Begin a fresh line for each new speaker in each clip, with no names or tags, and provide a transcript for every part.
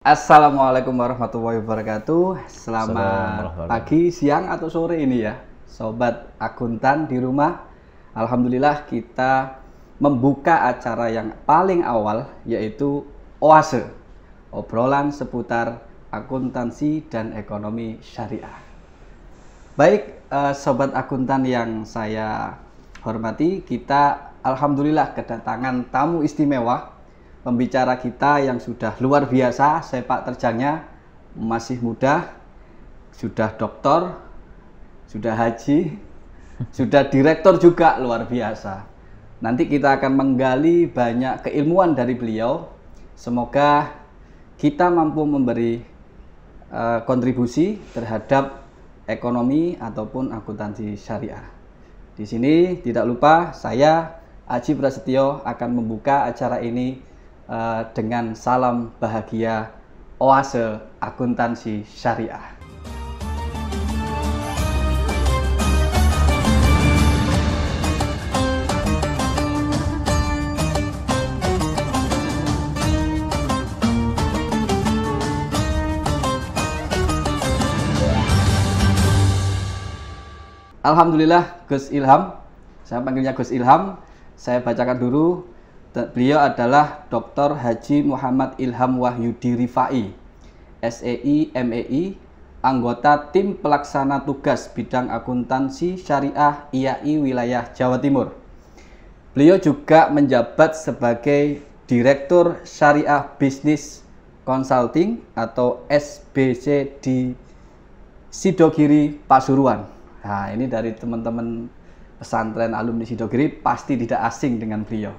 Assalamualaikum warahmatullahi wabarakatuh. Selamat
Assalamualaikum.
pagi, siang, atau sore ini ya, Sobat Akuntan di rumah. Alhamdulillah kita membuka acara yang paling awal, yaitu Oase, obrolan seputar akuntansi dan ekonomi syariah. Baik, Sobat Akuntan yang saya hormati, kita Alhamdulillah kedatangan tamu istimewa. Pembicara kita yang sudah luar biasa, sepak terjangnya masih muda, sudah doktor, sudah haji, sudah direktur juga luar biasa. Nanti kita akan menggali banyak keilmuan dari beliau. Semoga kita mampu memberi kontribusi terhadap ekonomi ataupun akuntansi syariah. Di sini tidak lupa saya Aji Prasetyo akan membuka acara ini dengan salam bahagia Oase Akuntansi Syariah. Alhamdulillah Gus Ilham, saya panggilnya Gus Ilham, saya bacakan dulu. Beliau adalah Dr. Haji Muhammad Ilham Wahyudi Rifai, SEI MEI, anggota tim pelaksana tugas bidang akuntansi syariah IAI wilayah Jawa Timur. Beliau juga menjabat sebagai Direktur Syariah Business Consulting atau SBC di Sidogiri, Pasuruan. Nah, ini dari teman-teman pesantren alumni Sidogiri pasti tidak asing dengan beliau.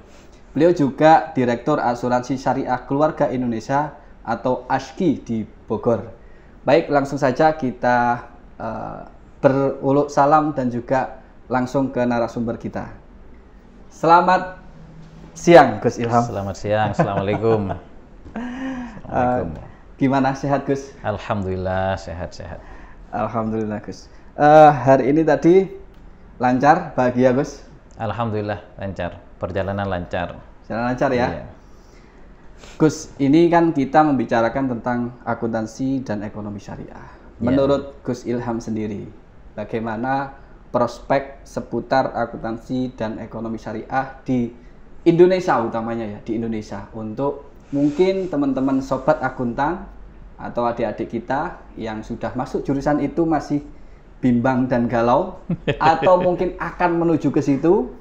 Beliau juga Direktur Asuransi Syariah Keluarga Indonesia atau ASKI di Bogor. Baik, langsung saja kita beruluk salam dan juga langsung ke narasumber kita. Selamat siang Gus Ilham.
Selamat siang, Assalamualaikum. Assalamualaikum.
Gimana, sehat Gus?
Alhamdulillah sehat-sehat.
Alhamdulillah Gus. Hari ini tadi lancar, bahagia Gus?
Alhamdulillah lancar, perjalanan lancar.
Jalan lancar ya?
Iya.
Gus, ini kan kita membicarakan tentang akuntansi dan ekonomi syariah. Menurut Gus Ilham sendiri, bagaimana prospek seputar akuntansi dan ekonomi syariah di Indonesia utamanya ya, di Indonesia, untuk mungkin teman-teman sobat akuntan atau adik-adik kita yang sudah masuk jurusan itu masih bimbang dan galau atau mungkin akan menuju ke situ.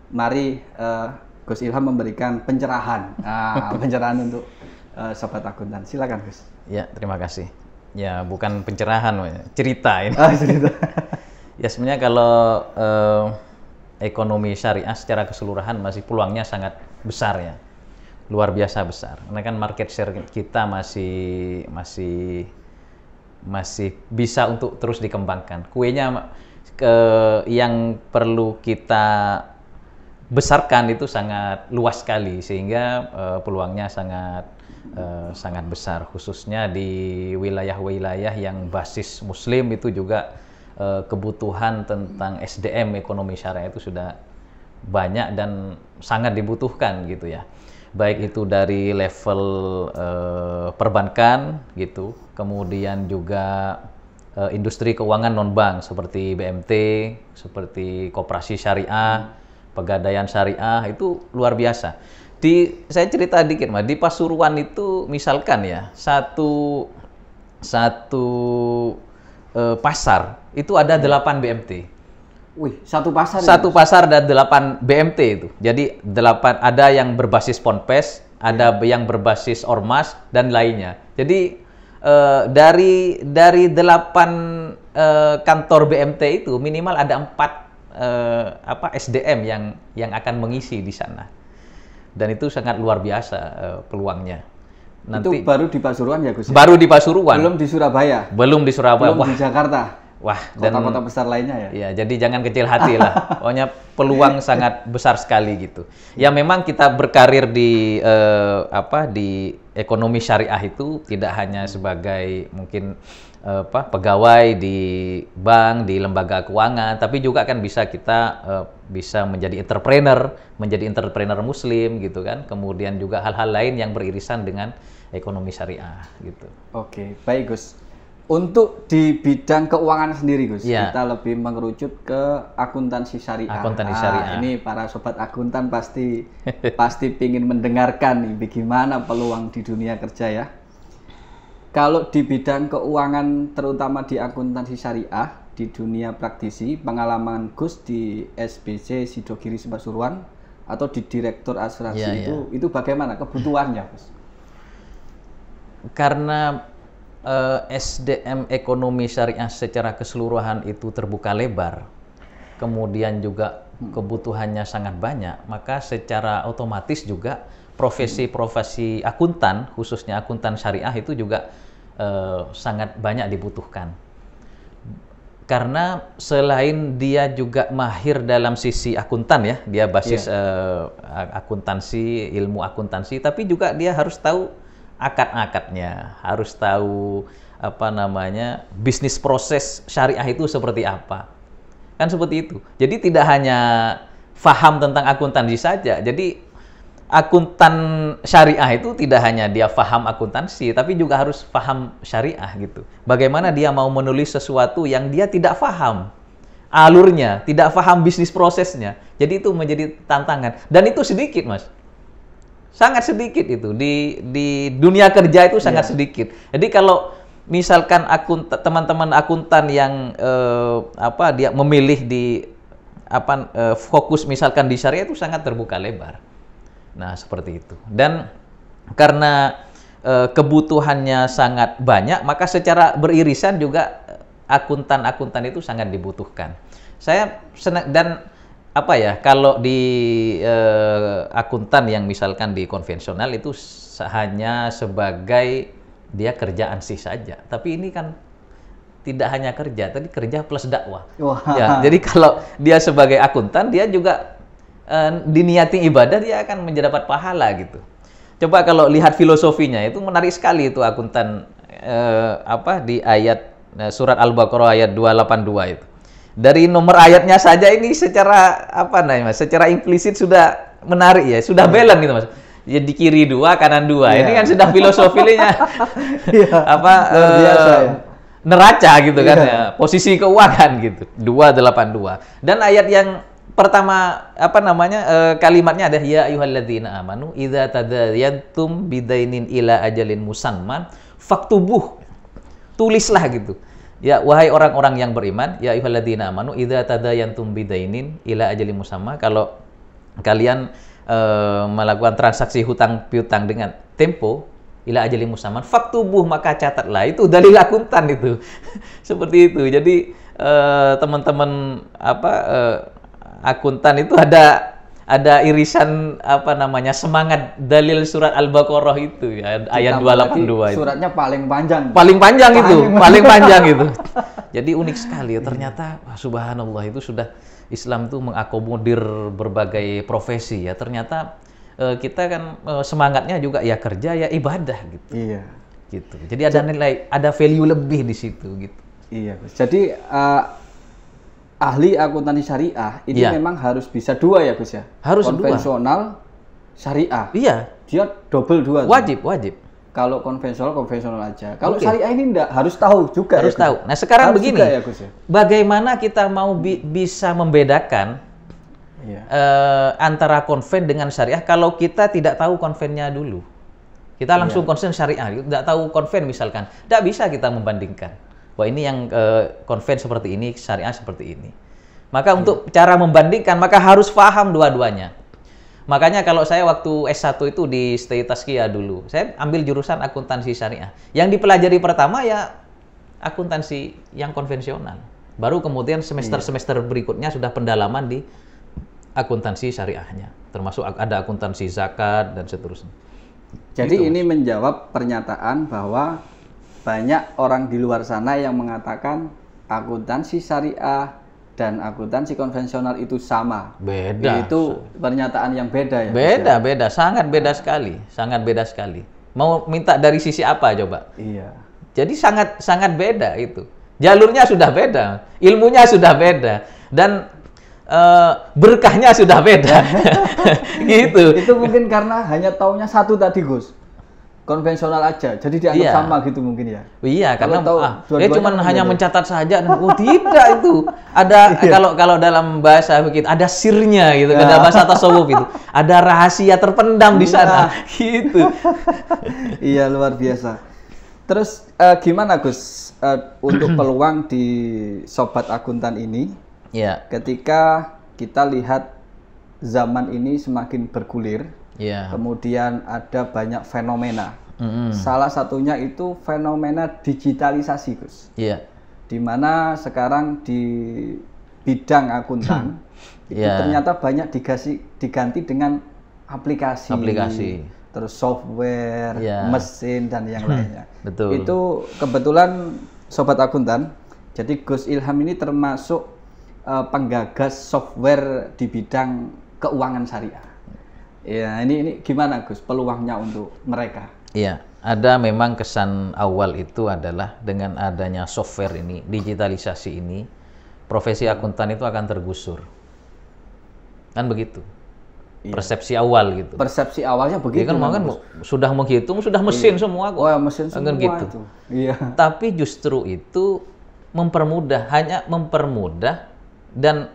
Mari Gus Ilham memberikan pencerahan, pencerahan untuk sobat akuntan. Silakan Gus.
Ya, terima kasih. Ya, bukan pencerahan, cerita ini.
Cerita.
Ya, sebenarnya kalau ekonomi syariah secara keseluruhan masih peluangnya sangat besar ya, luar biasa besar. Karena kan market share kita masih bisa untuk terus dikembangkan. Kuenya yang perlu kita besarkan itu sangat luas sekali, sehingga peluangnya sangat besar, khususnya di wilayah-wilayah yang basis Muslim. Itu juga kebutuhan tentang SDM ekonomi syariah itu sudah banyak dan sangat dibutuhkan gitu ya. Baik itu dari level perbankan gitu, kemudian juga industri keuangan non-bank seperti BMT, seperti koperasi syariah, pegadaian syariah, itu luar biasa. Saya cerita dikit Mas, di Pasuruan itu misalkan ya, satu pasar itu ada 8 BMT.
Wih, satu pasar.
Satu pasar ada 8 BMT itu. Jadi 8, ada yang berbasis Ponpes, ada yang berbasis Ormas dan lainnya. Jadi dari 8 kantor BMT itu minimal ada 4 SDM yang akan mengisi di sana. Dan itu sangat luar biasa peluangnya.
Nanti, itu baru di Pasuruan ya Gus?
Baru di Pasuruan.
Belum di Surabaya?
Belum di Surabaya.
Belum di Jakarta?
Wah,
kota-kota besar lainnya ya?
Ya, jadi jangan kecil hati lah. Pokoknya peluang sangat besar sekali gitu. Ya memang kita berkarir di di ekonomi syariah itu tidak hanya sebagai mungkin pegawai di bank, di lembaga keuangan, tapi juga kan bisa kita bisa menjadi entrepreneur muslim gitu kan. Kemudian juga hal-hal lain yang beririsan dengan ekonomi syariah gitu.
Oke, baik Gus. Untuk di bidang keuangan sendiri Gus,
Ya.
kita lebih mengerucut ke akuntansi syariah.
Akuntansi syariah.
Ini para sobat akuntan pasti pasti ingin mendengarkan nih bagaimana peluang di dunia kerja ya. Kalau di bidang keuangan terutama di akuntansi syariah di dunia praktisi, pengalaman Gus di SBC Sidogiri Pasuruan atau di Direktur Asuransi
Ya,
itu bagaimana kebutuhannya Gus?
Karena SDM ekonomi syariah secara keseluruhan itu terbuka lebar, kemudian juga kebutuhannya sangat banyak, maka secara otomatis juga profesi-profesi akuntan, khususnya akuntan syariah itu juga sangat banyak dibutuhkan. Karena selain dia juga mahir dalam sisi akuntan ya, dia basis akuntansi, ilmu akuntansi, tapi juga dia harus tahu akad-akadnya, harus tahu bisnis proses syariah itu seperti apa. Kan seperti itu. Jadi tidak hanya faham tentang akuntansi saja. Jadi akuntan syariah itu tidak hanya dia faham akuntansi, tapi juga harus faham syariah gitu. Bagaimana dia mau menulis sesuatu yang dia tidak faham alurnya, tidak faham bisnis prosesnya. Jadi itu menjadi tantangan. Dan itu sedikit, Mas. Sangat sedikit itu di dunia kerja itu sangat sedikit. Jadi kalau misalkan teman-teman akuntan yang dia memilih di fokus misalkan di syariah itu sangat terbuka lebar. Nah, seperti itu. Dan karena kebutuhannya sangat banyak, maka secara beririsan juga akuntan-akuntan itu sangat dibutuhkan. Saya senang dan kalau di akuntan yang misalkan di konvensional itu hanya sebagai dia kerja ansih saja. Tapi ini kan tidak hanya kerja, tapi kerja plus dakwah. Ya, jadi kalau dia sebagai akuntan, dia juga diniati ibadah, dia akan mendapat pahala gitu. Coba kalau lihat filosofinya itu menarik sekali itu akuntan di ayat surat Al-Baqarah ayat 282 itu. Dari nomor ayatnya saja ini secara secara implisit sudah menarik ya, sudah balance gitu Mas. Ya di kiri 2, kanan 2. Ini kan sudah filosofinya neraca gitu kan ya. Posisi keuangan gitu. 282. Dan ayat yang pertama kalimatnya ada ya ayyuhalladzina amanu idza tadayantum bidainin ila ajalin musamman faktubuh. Tulislah gitu. Ya, wahai orang-orang yang beriman, ya ayyuhalladzina amanu idza tadayantum bidainin ila ajalin musamma, kalau kalian melakukan transaksi hutang piutang dengan tempo ila ajalin musamman faktubuh, maka catatlah. Itu dalil akuntan itu. Seperti itu. Jadi teman-teman akuntan itu ada irisan semangat dalil surat Al-Baqarah itu ya, ayat 282 itu.
Suratnya paling panjang.
Paling panjang itu. Jadi unik sekali ya, ternyata subhanallah itu sudah Islam itu mengakomodir berbagai profesi ya. Ternyata kita kan semangatnya juga ya kerja ya ibadah gitu.
Iya.
Gitu. Jadi ada nilai, ada value lebih di situ gitu.
Iya, jadi ahli akuntansi syariah ini memang harus bisa dua ya Gus ya?
Harus
konvensional, syariah.
Iya.
Dia double dua.
Wajib.
Kalau konvensional aja. Kalau syariah ini enggak, harus tahu juga.
Harus tahu. Nah sekarang begini,
ya, Gus, ya?
Bagaimana kita mau bisa membedakan antara konven dengan syariah kalau kita tidak tahu konvennya dulu? Kita langsung konsen syariah, tidak tahu konven misalkan. Tidak bisa kita membandingkan. Wah ini yang konven seperti ini, syariah seperti ini. Maka untuk cara membandingkan, maka harus paham dua-duanya. Makanya kalau saya waktu S1 itu di Stay Taskia dulu, saya ambil jurusan akuntansi syariah. Yang dipelajari pertama ya akuntansi yang konvensional. Baru kemudian semester-semester berikutnya sudah pendalaman di akuntansi syariahnya. Termasuk ada akuntansi zakat dan seterusnya.
Jadi gitu, ini menjawab pernyataan bahwa banyak orang di luar sana yang mengatakan akuntansi syariah dan akuntansi konvensional itu sama.
Beda.
Itu pernyataan yang beda ya?
Beda, sangat beda sekali. Mau minta dari sisi apa coba?
Iya.
Jadi sangat beda itu. Jalurnya sudah beda, ilmunya sudah beda, dan berkahnya sudah beda. Gitu.
Itu mungkin karena hanya taunya satu tadi, Gus. konvensional aja, jadi dianggap
Iya.
sama gitu mungkin ya.
Iya, karena
tahu
dia
dua-duanya
cuma
kan
hanya
beda.
mencatat saja. Oh tidak itu. Ada kalau dalam bahasa begitu ada sirnya gitu. Ada bahasa tasawuf itu. Ada rahasia terpendam di sana. Gitu.
Iya, luar biasa. Terus gimana Gus untuk peluang di Sobat Akuntan ini
Iya.
ketika kita lihat zaman ini semakin bergulir,
Iya.
kemudian ada banyak fenomena.
Mm-mm.
Salah satunya itu fenomena digitalisasi, Gus.
Iya.
Di mana sekarang di bidang akuntan itu
Iya.
ternyata banyak diganti dengan aplikasi, terus software,
Iya.
mesin dan yang lainnya.
Betul.
Itu kebetulan Sobat Akuntan, jadi Gus Ilham ini termasuk penggagas software di bidang keuangan syariah. Ya, ini gimana Gus peluangnya untuk mereka?
Iya, ada memang kesan awal itu adalah dengan adanya software ini, digitalisasi ini, profesi akuntan itu akan tergusur. Kan begitu.
Iya.
Persepsi awal gitu.
Persepsi awalnya begitu.
Dia kan sudah menghitung, sudah mesin semua kok.
Wah, mesin semua
Kan gitu.
itu. Iya.
Tapi justru itu hanya mempermudah dan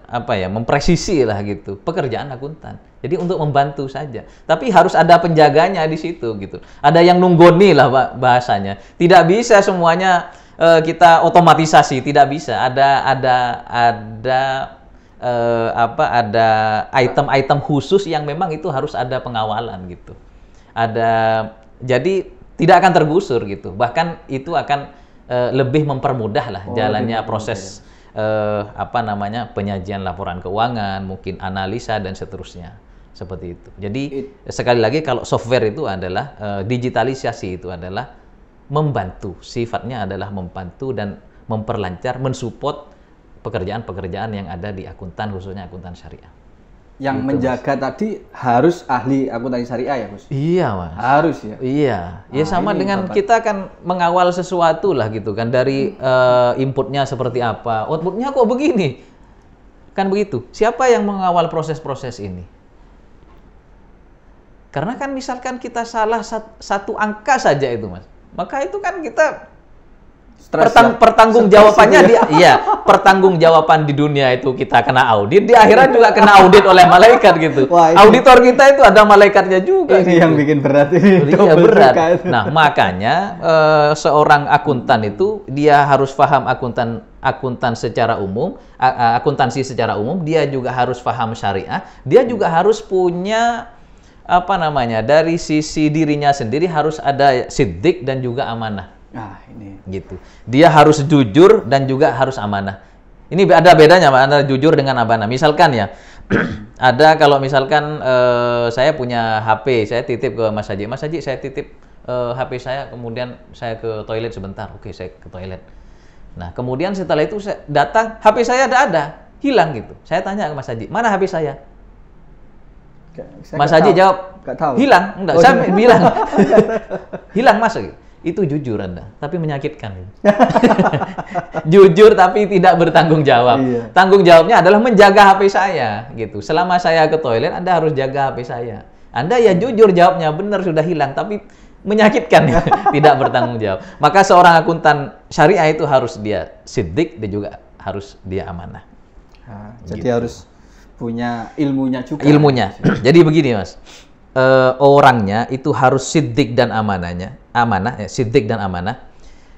mempresisi lah gitu pekerjaan akuntan. Jadi untuk membantu saja. Tapi harus ada penjaganya di situ gitu. Ada yang nunggoni lah bahasanya. Tidak bisa semuanya kita otomatisasi, tidak bisa. Ada item-item khusus yang memang itu harus ada pengawalan gitu. Jadi tidak akan tergusur gitu. Bahkan itu akan lebih mempermudah lah jalannya proses penyajian laporan keuangan, mungkin analisa dan seterusnya. Seperti itu. Jadi sekali lagi kalau software itu adalah digitalisasi itu adalah membantu, sifatnya adalah membantu dan memperlancar, mensupport pekerjaan-pekerjaan yang ada di akuntan, khususnya akuntan syariah.
Yang menjaga tadi harus ahli akuntansi syariah ya, Gus?
Iya, Mas.
Harus ya?
Iya. Ya sama dengan kita kan mengawal sesuatu lah gitu kan. Dari inputnya seperti apa, outputnya kok begini. Kan begitu. Siapa yang mengawal proses-proses ini? Karena kan misalkan kita salah satu angka saja itu, Mas. Maka itu kan kita pertanggungjawabannya pertanggungjawaban di dunia itu kita kena audit, di akhirat juga kena audit oleh malaikat gitu.
Wah,
auditor kita itu ada malaikatnya juga.
Ini
gitu.
yang bikin berat ini.
Iya, berat. Nah, makanya seorang akuntan itu dia harus paham akuntan secara umum, akuntansi secara umum, dia juga harus paham syariah, dia juga harus punya dari sisi dirinya sendiri harus ada siddiq dan juga amanah.
Nah, ini.
Gitu. Dia harus jujur dan juga harus amanah. Ini ada bedanya antara jujur dengan amanah. Misalkan ya, kalau misalkan saya punya HP, saya titip ke Mas Haji. Mas Haji, saya titip HP saya, kemudian saya ke toilet sebentar. Oke, saya ke toilet. Nah, kemudian setelah itu saya datang, HP saya ada, hilang gitu. Saya tanya ke Mas Haji, mana HP saya? Mas Haji jawab, hilang. Enggak, saya bilang, hilang Mas. Itu jujur Anda, tapi menyakitkan. Jujur tapi tidak bertanggung jawab.
Iya.
Tanggung jawabnya adalah menjaga HP saya, gitu. Selama saya ke toilet, Anda harus jaga HP saya. Anda ya jujur jawabnya, benar sudah hilang, tapi menyakitkan, tidak bertanggung jawab. Maka seorang akuntan syariah itu harus dia siddiq dan juga harus dia amanah.
Nah, jadi harus punya ilmunya juga.
Ilmunya. Jadi begini, Mas. Orangnya itu harus siddiq dan amanah, siddiq dan amanah.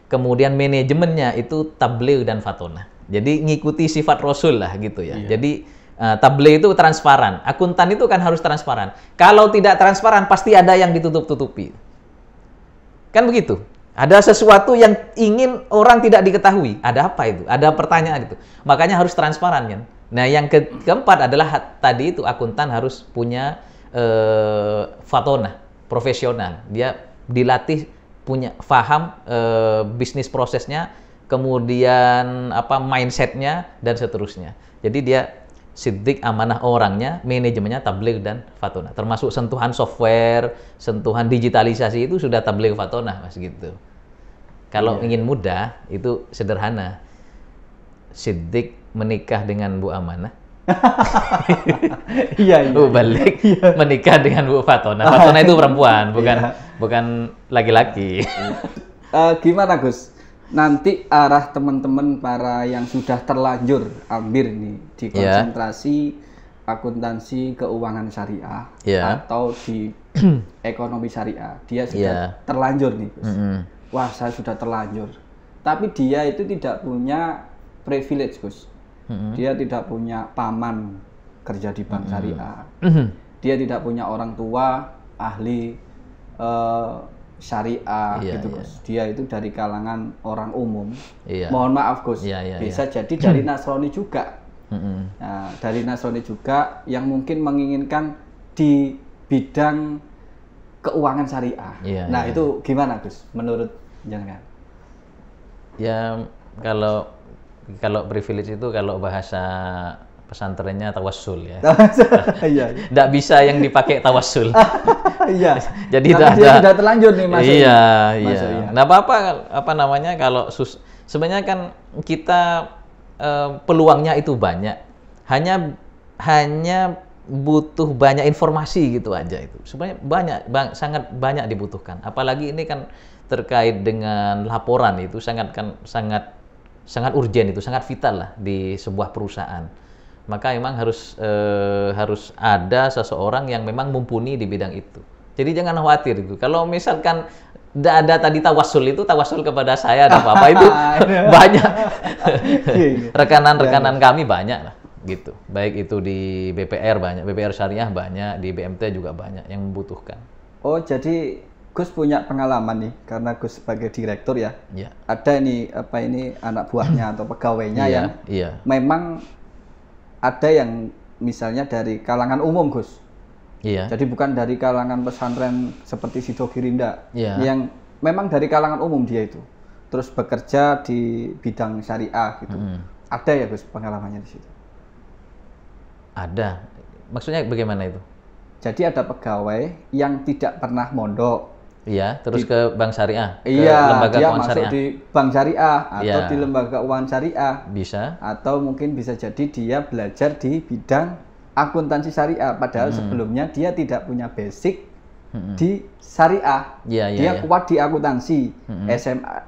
Kemudian manajemennya itu tabligh dan fatonah. Jadi ngikuti sifat Rasul lah gitu ya.
Iya.
Jadi tabligh itu transparan. Akuntan itu kan harus transparan. Kalau tidak transparan pasti ada yang ditutup-tutupi. Kan begitu. Ada sesuatu yang ingin orang tidak diketahui. Ada apa itu? Ada pertanyaan itu. Makanya harus transparan kan. Nah, yang keempat adalah tadi itu akuntan harus punya fatonah, profesional. Dia dilatih punya paham bisnis prosesnya, kemudian mindsetnya dan seterusnya. Jadi dia siddiq, amanah orangnya, manajemennya tabligh dan fatonah. Termasuk sentuhan software, sentuhan digitalisasi itu sudah tabligh fatonah, Mas gitu. Kalau ingin mudah itu sederhana. Siddiq menikah dengan Bu Amanah,
Iya, iya.
Balik menikah dengan Bu Fatona. Fatona itu perempuan, bukan laki-laki.
Gimana Gus? Nanti arah teman-teman para yang sudah terlanjur ambil nih di konsentrasi akuntansi keuangan syariah atau di ekonomi syariah, dia sudah terlanjur nih Gus. Wah, saya sudah terlanjur. Tapi dia itu tidak punya privilege Gus. Dia tidak punya paman kerja di bank syariah. Dia tidak punya orang tua ahli syariah gitu Gus. Dia itu dari kalangan orang umum. Mohon maaf Gus, bisa jadi dari Nasrani juga. Nah, dari Nasrani juga yang mungkin menginginkan di bidang keuangan syariah. Nah, itu gimana Gus menurut jenengan?
Ya, kalau privilege itu kalau bahasa pesantrennya tawassul ya. Nggak bisa yang dipakai tawassul.
Iya.
Jadi
dia sudah terlanjur nih masuk.
Iya. Nah, apa namanya kalau sebenarnya kan kita peluangnya itu banyak. Hanya butuh banyak informasi gitu aja itu. Sebenarnya sangat banyak dibutuhkan. Apalagi ini kan terkait dengan laporan itu sangat urgen itu, sangat vital lah di sebuah perusahaan. Maka memang harus ada seseorang yang memang mumpuni di bidang itu. Jadi jangan khawatir itu. Kalau misalkan tidak ada tadi tawassul kepada saya ada apa-apa itu banyak. Rekan-rekan kami banyak lah gitu. Baik itu di BPR banyak, BPR Syariah banyak, di BMT juga banyak yang membutuhkan.
Oh, jadi Gus punya pengalaman nih karena Gus sebagai direktur ya. Ada ini anak buahnya atau pegawainya yang memang ada yang misalnya dari kalangan umum Gus. Jadi bukan dari kalangan pesantren seperti Sido Girinda, yang memang dari kalangan umum dia itu. Terus bekerja di bidang syariah gitu. Ada ya Gus pengalamannya di situ?
Ada. Maksudnya bagaimana itu?
Jadi ada pegawai yang tidak pernah mondok.
Terus ke bank syariah, ke
lembaga keuangan syariah. Di bank syariah atau di lembaga keuangan syariah.
Bisa.
Atau mungkin bisa jadi dia belajar di bidang akuntansi syariah, padahal sebelumnya dia tidak punya basic di syariah. Dia kuat di akuntansi.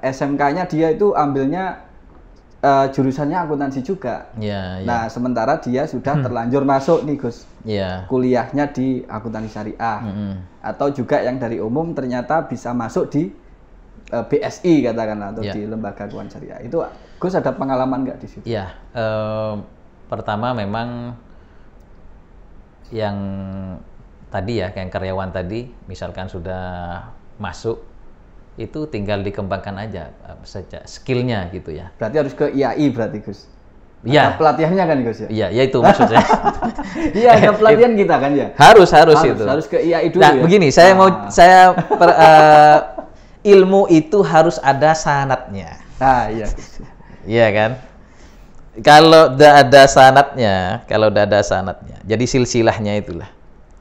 SMK-nya dia itu ambilnya jurusannya akuntansi juga. Nah, sementara dia sudah terlanjur masuk nih Gus. Kuliahnya di akuntansi syariah. Atau juga yang dari umum ternyata bisa masuk di BSI katakanlah atau di lembaga keuangan syariah. Itu Gus ada pengalaman nggak di situ?
Pertama memang yang tadi yang karyawan tadi misalkan sudah masuk itu tinggal dikembangkan aja saja skillnya gitu ya.
Berarti harus ke IAI berarti Gus. Pelatihannya kan Gus ya?
Iya itu maksudnya.
Iya ada pelatihan kita kan ya.
Harus itu.
Harus ke IAI dulu.
Nah begini ilmu itu harus ada sanadnya.
Iya.
Iya kan. Kalau tidak ada sanadnya, jadi silsilahnya itulah.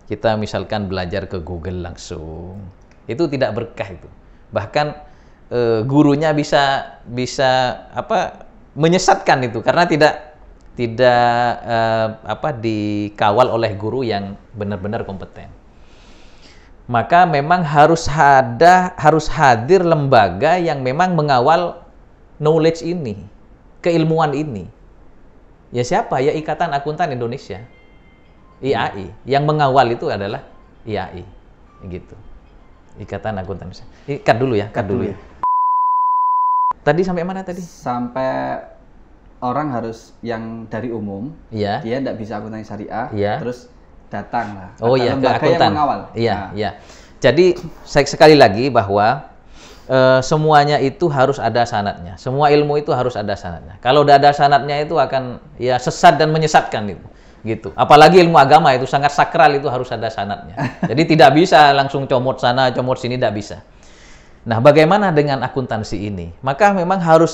Kita misalkan belajar ke Google langsung, itu tidak berkah itu. Bahkan gurunya bisa menyesatkan itu karena tidak dikawal oleh guru yang benar-benar kompeten. Maka memang harus hadir lembaga yang memang mengawal knowledge ini, keilmuan ini. Ya siapa? Ya Ikatan Akuntan Indonesia, IAI. Yang mengawal itu adalah IAI, gitu. Ikatan Akuntan Indonesia. Cut dulu ya. Tadi sampai mana tadi?
Sampai orang harus yang dari umum, dia tidak bisa akuntansi syariah, terus datang lah.
Ke akuntan.
Yang mengawal.
Jadi sekali lagi bahwa semuanya itu harus ada sanadnya. Semua ilmu itu harus ada sanadnya. Kalau tidak ada sanadnya itu akan sesat dan menyesatkan itu. Gitu. Apalagi ilmu agama itu sangat sakral, itu harus ada sanadnya. Jadi tidak bisa langsung comot sana, comot sini, tidak bisa. Nah, bagaimana dengan akuntansi ini? Maka memang harus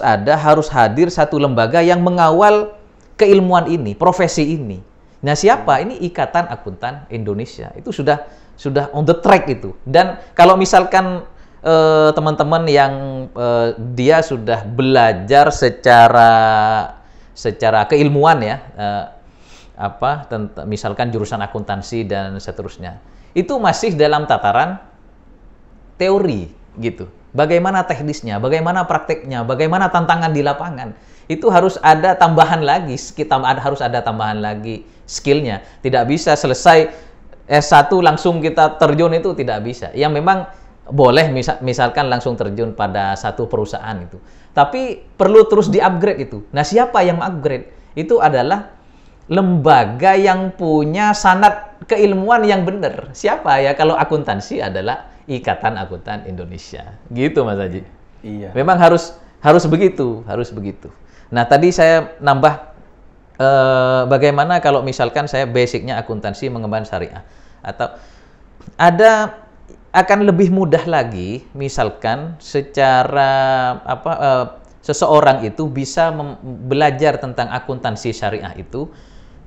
hadir satu lembaga yang mengawal keilmuan ini, profesi ini. Nah, siapa? Ini Ikatan Akuntan Indonesia. Itu sudah on the track itu. Dan kalau misalkan teman-teman yang dia sudah belajar secara keilmuan misalkan jurusan akuntansi dan seterusnya. Itu masih dalam tataran teori gitu. Bagaimana teknisnya, bagaimana prakteknya, bagaimana tantangan di lapangan. Itu harus ada tambahan lagi, harus ada tambahan lagi skillnya. Tidak bisa selesai S1 langsung kita terjun, itu tidak bisa. Yang memang boleh misalkan langsung terjun pada satu perusahaan itu. Tapi perlu terus di-upgrade itu. Nah, siapa yang upgrade? Itu adalah lembaga yang punya sanad keilmuan yang benar. Siapa ya? Kalau akuntansi adalah Ikatan Akuntan Indonesia. Gitu Mas Haji.
Iya.
Memang harus begitu, harus begitu. Nah, tadi saya nambah bagaimana kalau misalkan saya basicnya akuntansi mengembangkan syariah, atau ada akan lebih mudah lagi misalkan secara seseorang itu bisa belajar tentang akuntansi syariah itu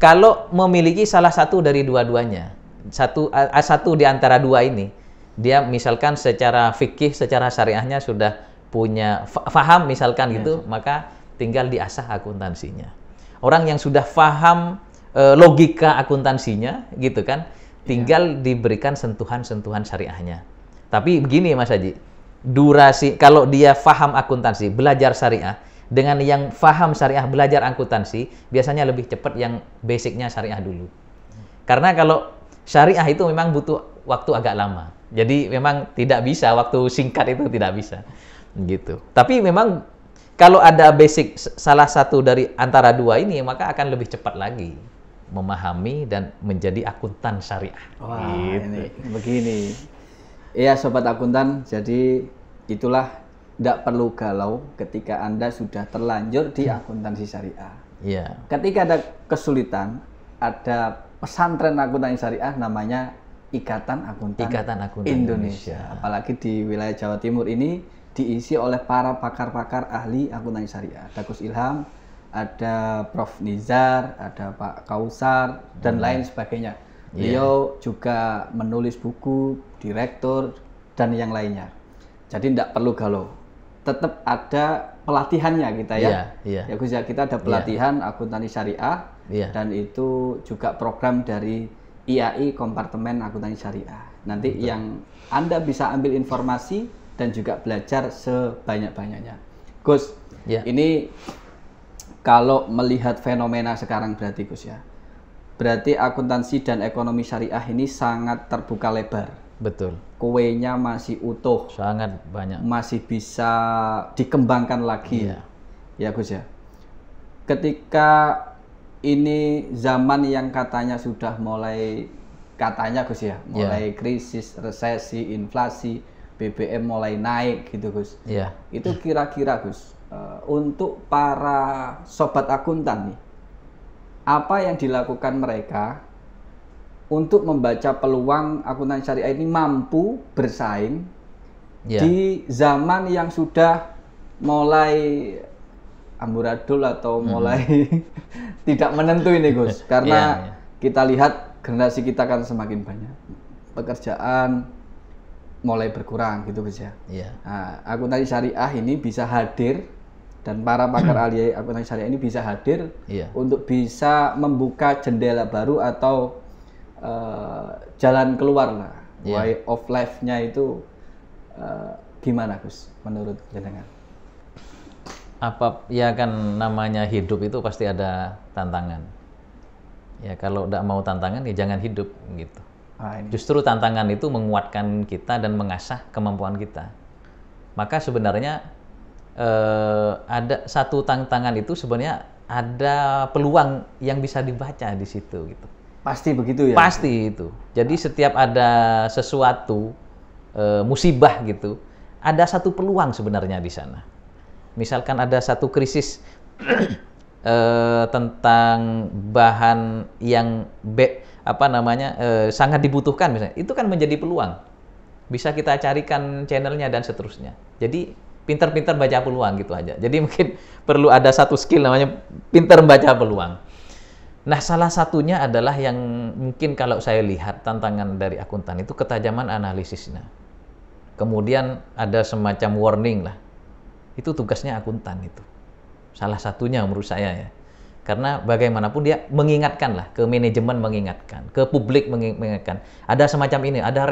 kalau memiliki salah satu dari dua-duanya. Satu di antara dua ini. Dia misalkan secara fikih, secara syariahnya sudah punya faham misalkan gitu, maka tinggal diasah akuntansinya. Orang yang sudah paham logika akuntansinya gitu kan, tinggal diberikan sentuhan-sentuhan syariahnya. Tapi begini Mas Haji, durasi kalau dia paham akuntansi, belajar syariah, dengan yang paham syariah belajar akuntansi, biasanya lebih cepat yang basicnya syariah dulu. Karena kalau syariah itu memang butuh waktu agak lama. Jadi memang tidak bisa, waktu singkat itu tidak bisa. Gitu. Tapi memang kalau ada basic salah satu dari antara dua ini, maka akan lebih cepat lagi memahami dan menjadi akuntan syariah.
Wah,
gitu.
ini begini. Iya Sobat Akuntan, jadi itulah tidak perlu galau ketika Anda sudah terlanjur di akuntansi syariah.
Iya.
Ketika ada kesulitan, ada pesantren akuntansi syariah namanya Ikatan Akuntan Indonesia. Apalagi di wilayah Jawa Timur ini diisi oleh para pakar-pakar ahli akuntansi syariah. Ada Gus Ilham, ada Prof. Nizar, ada Pak Kausar, dan lain sebagainya. Beliau juga menulis buku, direktur, dan yang lainnya. Jadi tidak perlu galau. Tetap ada pelatihannya kita ya. Ya Gus ya, kita ada pelatihan akuntansi syariah, dan itu juga program dari IAI Kompartemen Akuntansi Syariah. Nanti yang Anda bisa ambil informasi dan juga belajar sebanyak-banyaknya. Gus, ini kalau melihat fenomena sekarang berarti Gus ya, berarti akuntansi dan ekonomi syariah ini sangat terbuka lebar.
Betul.
Kuenya masih utuh.
Sangat banyak.
Masih bisa dikembangkan lagi. Ya Gus ya. Ketika ini zaman yang katanya sudah mulai, katanya Gus ya, mulai krisis, resesi, inflasi, BBM mulai naik gitu Gus. Itu kira-kira Gus, untuk para sobat akuntan nih, apa yang dilakukan mereka untuk membaca peluang akuntansi syariah ini mampu bersaing di zaman yang sudah mulai amburadul atau mulai tidak menentu ini Gus, karena kita lihat generasi kita kan semakin banyak, pekerjaan mulai berkurang gitu Gus ya. Nah, akuntansi syariah ini bisa hadir, dan para pakar ahli akuntansi syariah ini bisa hadir untuk bisa membuka jendela baru atau jalan keluar lah, way of life-nya itu gimana Gus menurut jenengan?
Apa ya, kan namanya hidup itu pasti ada tantangan. Ya kalau tidak mau tantangan ya jangan hidup gitu. Justru tantangan itu menguatkan kita dan mengasah kemampuan kita. Maka sebenarnya ada satu tantangan itu sebenarnya ada peluang yang bisa dibaca di situ gitu.
Pasti begitu ya? Pasti
itu. Jadi setiap ada sesuatu musibah gitu, ada satu peluang sebenarnya di sana. Misalkan ada satu krisis tentang bahan yang sangat dibutuhkan misalnya, itu kan menjadi peluang. Bisa kita carikan channelnya dan seterusnya. Jadi pintar-pintar baca peluang gitu aja. Jadi mungkin perlu ada satu skill namanya pintar membaca peluang. Nah, salah satunya adalah yang mungkin kalau saya lihat tantangan dari akuntan itu ketajaman analisisnya. Kemudian ada semacam warning lah. Itu tugasnya akuntan itu. Salah satunya menurut saya ya. Karena bagaimanapun dia mengingatkan lah, ke manajemen mengingatkan, ke publik mengingatkan. Ada semacam ini, ada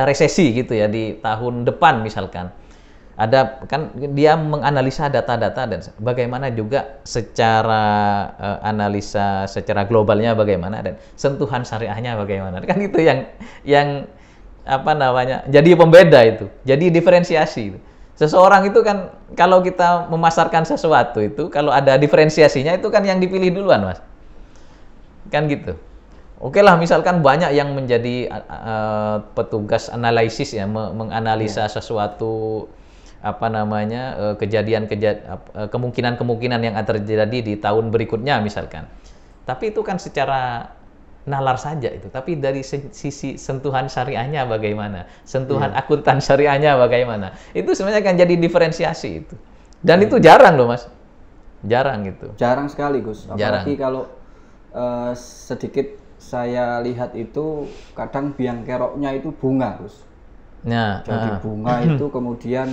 resesi gitu ya di tahun depan misalkan. Ada kan dia menganalisa data-data dan bagaimana juga secara analisa secara globalnya bagaimana dan sentuhan syariahnya bagaimana. Kan itu yang apa namanya? Jadi pembeda itu. Jadi diferensiasi itu. Seseorang itu kan kalau kita memasarkan sesuatu itu kalau ada diferensiasinya itu kan yang dipilih duluan, Mas. Kan gitu. Oke lah, misalkan banyak yang menjadi petugas analisis ya, menganalisa sesuatu apa namanya kemungkinan-kemungkinan yang akan terjadi di tahun berikutnya misalkan. Tapi itu kan secara nalar saja itu. Tapi dari sisi sentuhan syariahnya bagaimana? Sentuhan akuntan syariahnya bagaimana? Itu sebenarnya kan jadi diferensiasi itu. Dan itu jarang loh, Mas. Jarang gitu.
Jarang sekali, Gus. Apalagi
Jarang.
kalau sedikit saya lihat itu kadang biang keroknya itu bunga, Gus.
Nah,
Jadi bunga itu kemudian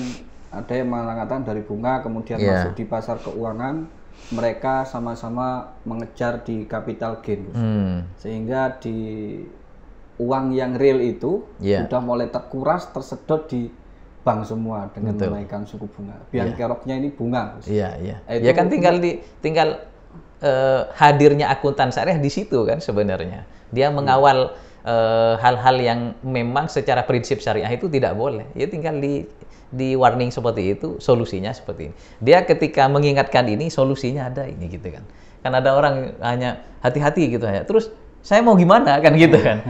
ada yang mengatakan dari bunga kemudian masuk di pasar keuangan, mereka sama-sama mengejar di capital gain, Gus. Sehingga di uang yang real itu sudah mulai terkuras, tersedot di bank semua dengan menaikkan suku bunga. Biang keroknya ini bunga, Gus.
Iya. Ya kan tinggal hadirnya akuntan syariah di situ kan sebenarnya. Dia mengawal hal-hal yang memang secara prinsip syariah itu tidak boleh. Ya tinggal di warning seperti itu, solusinya seperti ini. Dia ketika mengingatkan ini, solusinya ada ini gitu kan. Kan ada orang hanya hati-hati gitu ya. Terus saya mau gimana kan gitu kan.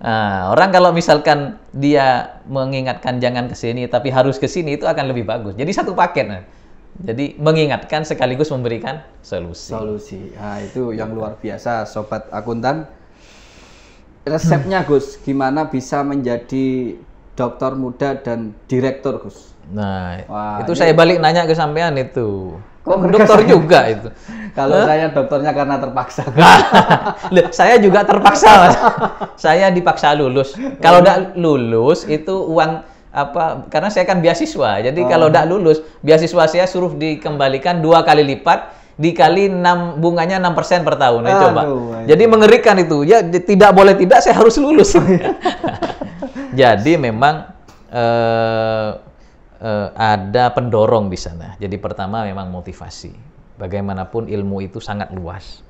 Nah, orang kalau misalkan dia mengingatkan jangan ke sini tapi harus ke sini itu akan lebih bagus. Jadi satu paket. Nah. Jadi mengingatkan sekaligus memberikan solusi.
Nah, itu yang luar biasa sobat akuntan. Resepnya Gus, gimana bisa menjadi dokter muda dan direktur, Gus?
Nah, itu saya balik nanya ke sampean itu. Kok dokter juga itu?
Kalau saya dokternya karena terpaksa.
Saya juga terpaksa, Mas. Saya dipaksa lulus. Kalau udah lulus itu uang apa? Karena saya kan beasiswa. Jadi kalau udah lulus, beasiswa saya suruh dikembalikan 2 kali lipat. Dikali 6 bunganya 6% per tahun. Nah, coba. Jadi mengerikan itu. Ya tidak boleh tidak saya harus lulus. Jadi memang ada pendorong di sana. Jadi pertama memang motivasi. Bagaimanapun ilmu itu sangat luas.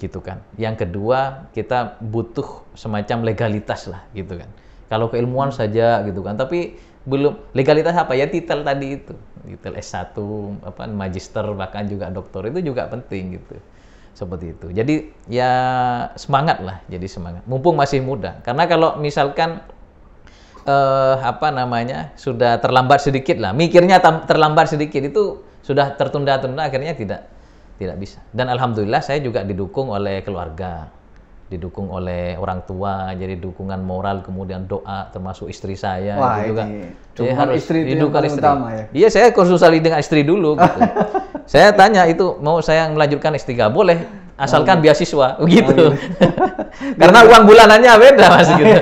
Gitu kan. Yang kedua, kita butuh semacam legalitas lah gitu kan. Kalau keilmuan saja gitu kan. Tapi belum legalitas apa ya titel tadi itu. Titel S1, apa magister bahkan juga doktor itu juga penting gitu. Seperti itu. Jadi ya semangat lah, jadi semangat. Mumpung masih muda. Karena kalau misalkan sudah terlambat sedikit lah, mikirnya terlambat sedikit itu sudah tertunda-tunda akhirnya tidak bisa. Dan alhamdulillah saya juga didukung oleh keluarga, didukung oleh orang tua, jadi dukungan moral kemudian doa termasuk istri saya.
Wah,
itu juga.
Dukungan istri itu yang paling utama ya.
Iya, saya konsultasi dengan istri dulu gitu. Saya tanya itu mau saya melanjutkan S3 boleh asalkan beasiswa gitu. Karena uang bulanannya beda Mas gitu.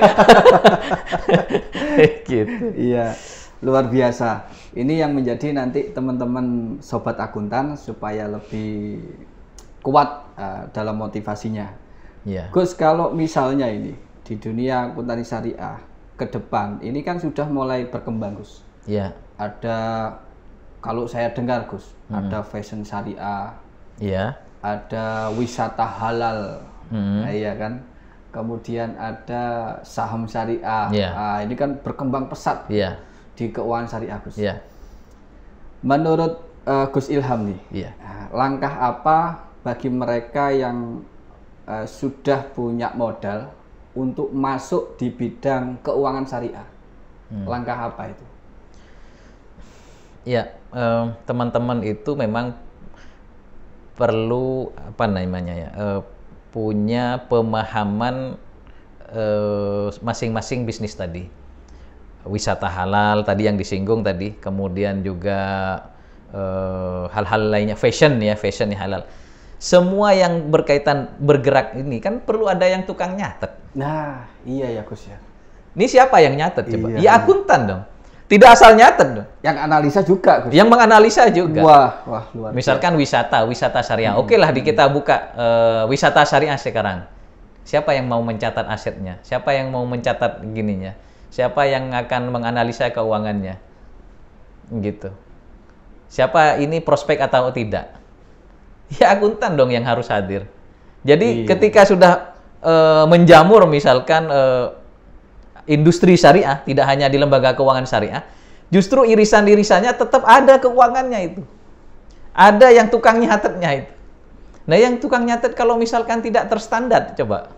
Gitu.
Iya, luar biasa. Ini yang menjadi nanti teman-teman sobat akuntan supaya lebih kuat dalam motivasinya.
Yeah.
Gus, kalau misalnya ini di dunia akuntansi syariah ke depan, ini kan sudah mulai berkembang, Gus.
Iya.
Ada, kalau saya dengar, Gus, ada fashion syariah.
Iya.
Ada wisata halal, nah, iya kan. Kemudian ada saham syariah. Nah, ini kan berkembang pesat di keuangan syariah, Gus. Menurut Gus Ilham nih, langkah apa bagi mereka yang sudah punya modal untuk masuk di bidang keuangan syariah? Langkah apa itu?
Ya, teman-teman itu memang perlu punya pemahaman masing-masing bisnis tadi. Wisata halal tadi yang disinggung tadi, kemudian juga hal-hal lainnya, fashion halal. Semua yang bergerak ini kan perlu ada yang tukang nyatet.
Nah, iya ya Gus ya.
Ini siapa yang nyatet coba? Ya akuntan dong. Tidak asal nyatet,
Yang analisa juga, Gus.
yang menganalisa juga.
Wah, luar biasa.
Misalkan wisata syariah. Oke lah, kita buka wisata syariah sekarang. Siapa yang mau mencatat asetnya? Siapa yang mau mencatat gininya? Siapa yang akan menganalisa keuangannya? Gitu. Siapa ini prospek atau tidak? Ya akuntan dong yang harus hadir. Jadi ketika sudah menjamur misalkan industri syariah, tidak hanya di lembaga keuangan syariah, justru irisan-irisannya tetap ada keuangannya itu. Ada yang tukang nyatetnya itu. Nah, yang tukang nyatet kalau misalkan tidak terstandar, coba.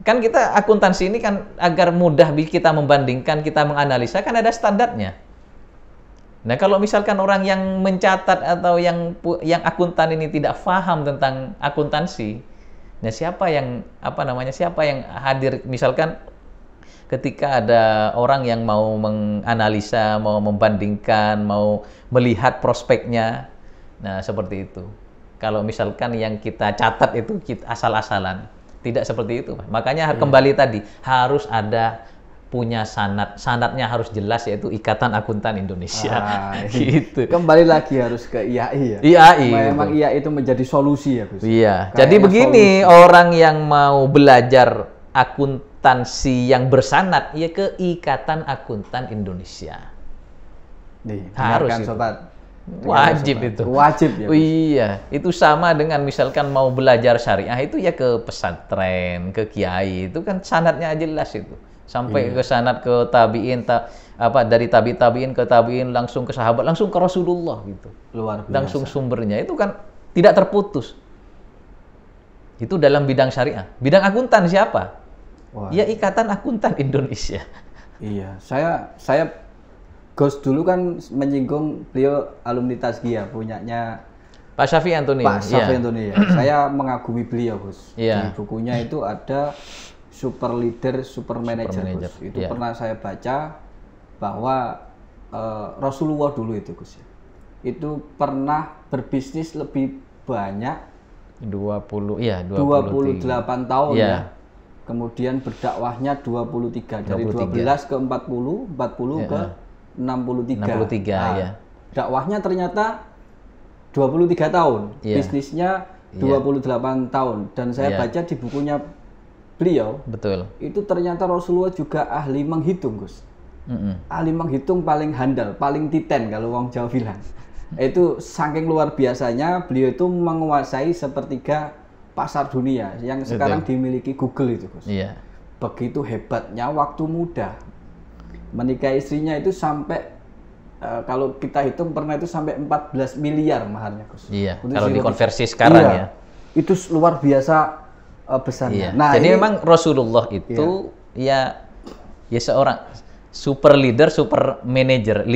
Kan kita akuntansi ini kan agar mudah kita membandingkan, kita menganalisa, kan ada standarnya. Nah, kalau misalkan orang yang mencatat atau yang akuntan ini tidak paham tentang akuntansi, nah siapa yang hadir misalkan ketika ada orang yang mau menganalisa, mau membandingkan, mau melihat prospeknya. Nah, seperti itu. Kalau misalkan yang kita catat itu asal-asalan, tidak seperti itu. Makanya kembali tadi, harus ada punya sanad. Sanadnya harus jelas, yaitu Ikatan Akuntan Indonesia. Gitu.
Kembali lagi harus ke IAI ya.
IAI.
Memang IAI itu menjadi solusi ya, Gus.
Iya. Jadi begini, orang yang mau belajar akuntansi yang bersanad, ya ke Ikatan Akuntan Indonesia.
Nih,
harus
kan,
itu.
Sobat.
Wajib itu.
Wajib ya.
Oh, iya, itu sama dengan misalkan mau belajar syariah itu ya ke pesantren, ke kiai, itu kan sanadnya jelas itu. Sampai ke sanad ke tabiin, dari tabiin ke tabiin, langsung ke sahabat, langsung ke Rasulullah gitu.
Luar biasa.
Langsung sumbernya itu kan tidak terputus. Itu dalam bidang syariah. Bidang akuntan siapa?
Wah.
Ya Ikatan Akuntan Indonesia.
Iya, saya Gus dulu kan menyinggung beliau alumni Tazkiyah, punyanya
Pak Syafi'i Antoni.
Pak Syafi'i Antoni ya. Saya mengagumi beliau, Gus.
Iya.
Di bukunya itu ada Super Leader, Super Manager, Gus. Itu pernah saya baca bahwa Rasulullah dulu itu, Gus, ya. Itu pernah berbisnis lebih banyak
28
tahun ya. Kemudian berdakwahnya 23 dari 12 ke 40 ke 63
ya.
Dakwahnya ternyata 23 tahun, bisnisnya 28 tahun, dan saya baca di bukunya beliau,
betul,
itu ternyata Rasulullah juga ahli menghitung, Gus. Ahli menghitung paling handal, paling titen kalau wong Jawa bilang. Itu saking luar biasanya beliau itu menguasai sepertiga pasar dunia yang sekarang dimiliki Google itu, Gus.
Iya.
Begitu hebatnya waktu muda. Menikah istrinya itu sampai kalau kita hitung pernah itu sampai 14 miliar maharnya, Gus.
Iya, kalau dikonversi sekarang ya.
Itu luar biasa besarnya.
Iya.
Nah,
jadi
ini,
memang Rasulullah itu ya seorang super leader, super manager.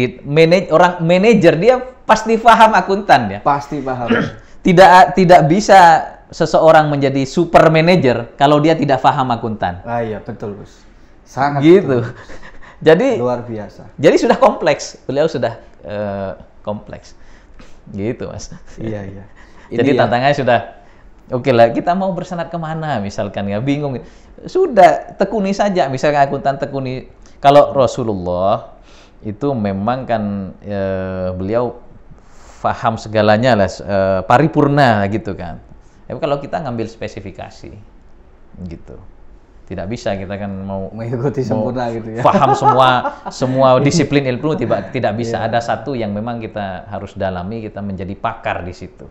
Orang manajer dia pasti paham akuntan ya.
Pasti paham.
Tidak bisa seseorang menjadi super manager kalau dia tidak paham akuntan.
Ah iya, betul, Gus. Sangat
gitu.
Betul, Gus.
Jadi
luar biasa.
Jadi sudah kompleks. Beliau sudah kompleks. Gitu, Mas.
Iya, iya.
Jadi tantangannya sudah oke lah, kita mau bersanad kemana misalkan ya, bingung. Sudah tekuni saja, misalkan akuntan tekuni. Kalau Rasulullah itu memang kan beliau paham segalanya lah, paripurna gitu kan. Tapi kalau kita ngambil spesifikasi gitu. Tidak bisa kita kan mau
mengikuti sempurna gitu ya.
Paham semua disiplin ilmu tidak bisa. Ada satu yang memang kita harus dalami, kita menjadi pakar di situ.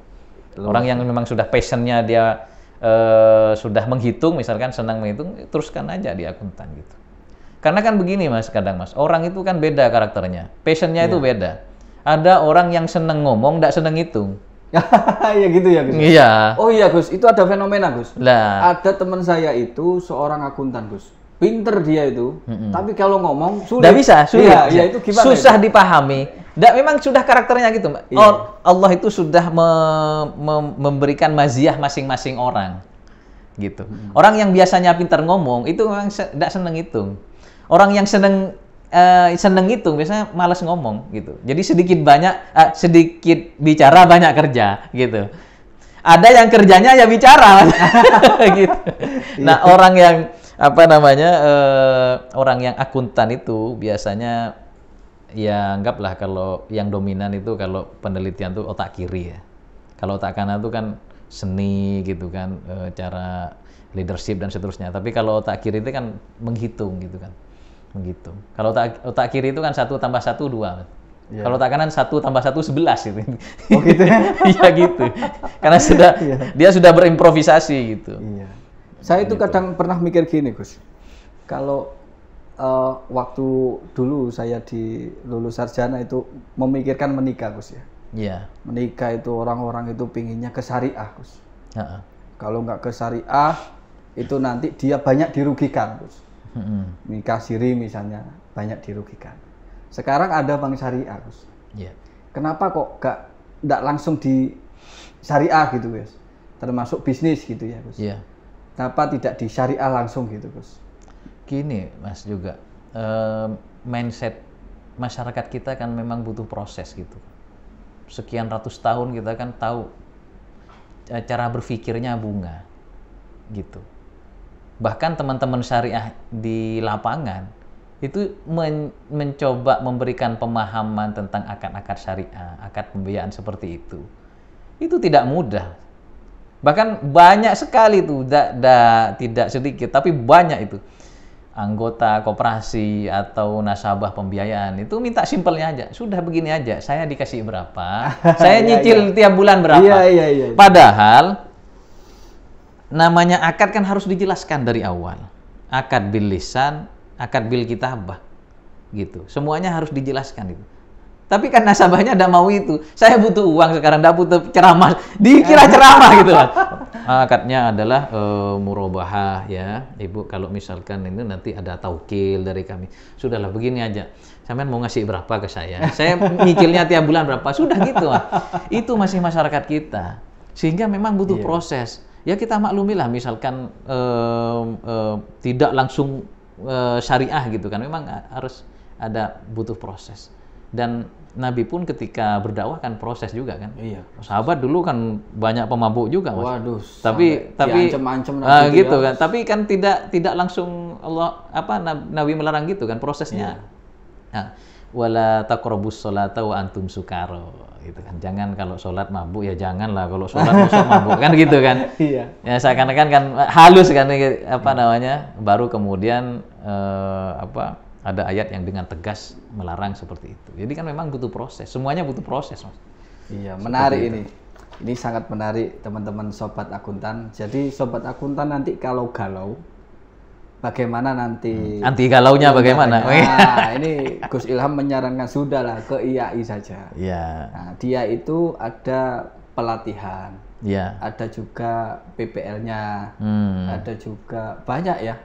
Orang yang memang sudah passionnya dia sudah menghitung, misalkan senang menghitung, teruskan aja di akuntan gitu. Karena kan begini, Mas, kadang Mas, orang itu kan beda karakternya, passionnya itu beda. Ada orang yang senang ngomong, tidak senang hitung.
Ya gitu ya, Gus.
Iya.
Oh iya, Gus, itu ada fenomena, Gus.
Lah.
Ada teman saya itu seorang akuntan, Gus. Pinter dia itu, tapi kalau ngomong sulit.
Nggak bisa, sulit.
Iya, itu gimana?
Susah
itu?
Dipahami. Memang sudah karakternya gitu, Mbak.
Iya.
Allah itu sudah memberikan maziyah masing-masing orang. Gitu. Orang yang biasanya pintar ngomong itu memang tidak senang hitung. Orang yang seneng hitung biasanya malas ngomong gitu. Jadi sedikit bicara banyak kerja gitu. Ada yang kerjanya ya bicara gitu. Nah, orang yang orang yang akuntan itu biasanya ya anggaplah kalau yang dominan itu kalau penelitian tuh otak kiri ya. Kalau otak kanan itu kan seni gitu kan, cara leadership dan seterusnya. Tapi kalau otak kiri itu kan menghitung gitu kan, menghitung. Kalau otak kiri itu kan 1 tambah 1 2.
Iya.
Kalau otak kanan 1 tambah 1 11 gitu.
Oh gitu ya?
Iya gitu. Karena dia sudah berimprovisasi gitu.
Iya. Saya itu kadang pernah mikir gini, Gus. Kalau waktu dulu saya di lulus sarjana itu memikirkan menikah, Gus ya.
Iya.
Menikah itu orang-orang itu pinginnya ke syariah, Gus.
Heeh.
Kalau nggak ke syariah, itu nanti dia banyak dirugikan, Gus. Nikah siri misalnya, banyak dirugikan. Sekarang ada bank syariah, Gus.
Iya.
Kenapa kok nggak langsung di syariah gitu, Gus? Termasuk bisnis gitu ya, Gus.
Iya.
Kenapa tidak di syariah langsung gitu, Gus?
Gini, Mas juga mindset masyarakat kita kan memang butuh proses gitu. Sekian ratus tahun kita kan tahu cara berpikirnya bunga gitu. Bahkan teman-teman syariah di lapangan itu mencoba memberikan pemahaman tentang akad-akad syariah, akad pembiayaan seperti itu. Itu tidak mudah. Bahkan banyak sekali tuh, tidak sedikit, tapi banyak itu anggota koperasi atau nasabah pembiayaan itu minta simpelnya aja, sudah begini aja, saya dikasih berapa, saya nyicil tiap bulan berapa.
Iya.
Padahal namanya akad kan harus dijelaskan dari awal. Akad bil lisan, akad bil kitabah, gitu. Semuanya harus dijelaskan itu. Tapi kan nasabahnya tidak mau itu. Saya butuh uang sekarang, tidak butuh ceramah. Dikira ceramah gitu kan. Akadnya adalah murabahah ya. Ibu kalau misalkan ini nanti ada taukil dari kami. Sudahlah begini aja. Sampean mau ngasih berapa ke saya? Saya nyicilnya tiap bulan berapa? Sudah gitu. Itu masih masyarakat kita. Sehingga memang butuh proses. Ya kita maklumilah misalkan tidak langsung syariah gitu kan. Memang harus ada butuh proses. Dan Nabi pun ketika berdakwah kan proses juga kan. Iya. Sahabat dulu kan banyak pemabuk juga, Mas.
Waduh.
Tapi
diancam-ancam
gitu kan. Tapi kan tidak langsung Nabi melarang gitu kan prosesnya. Nah, wala taqrabus sholata wa antum sukara gitu kan. Jangan kalau sholat mabuk ya janganlah kalau sholat masuk mabuk kan gitu kan. Iya. Ya seakan-akan kan halus kan baru kemudian ada ayat yang dengan tegas melarang seperti itu. Jadi kan memang butuh proses. Semuanya butuh proses, Mas.
Iya, menarik ini. Ini sangat menarik teman-teman sobat akuntan. Jadi sobat akuntan nanti kalau galau, bagaimana nanti?
Anti galaunya bagaimana?
Nah, ini Gus Ilham menyarankan sudahlah ke IAI saja.
Iya.
Nah, dia itu ada pelatihan.
Iya.
Ada juga PPL-nya. Ada juga banyak ya.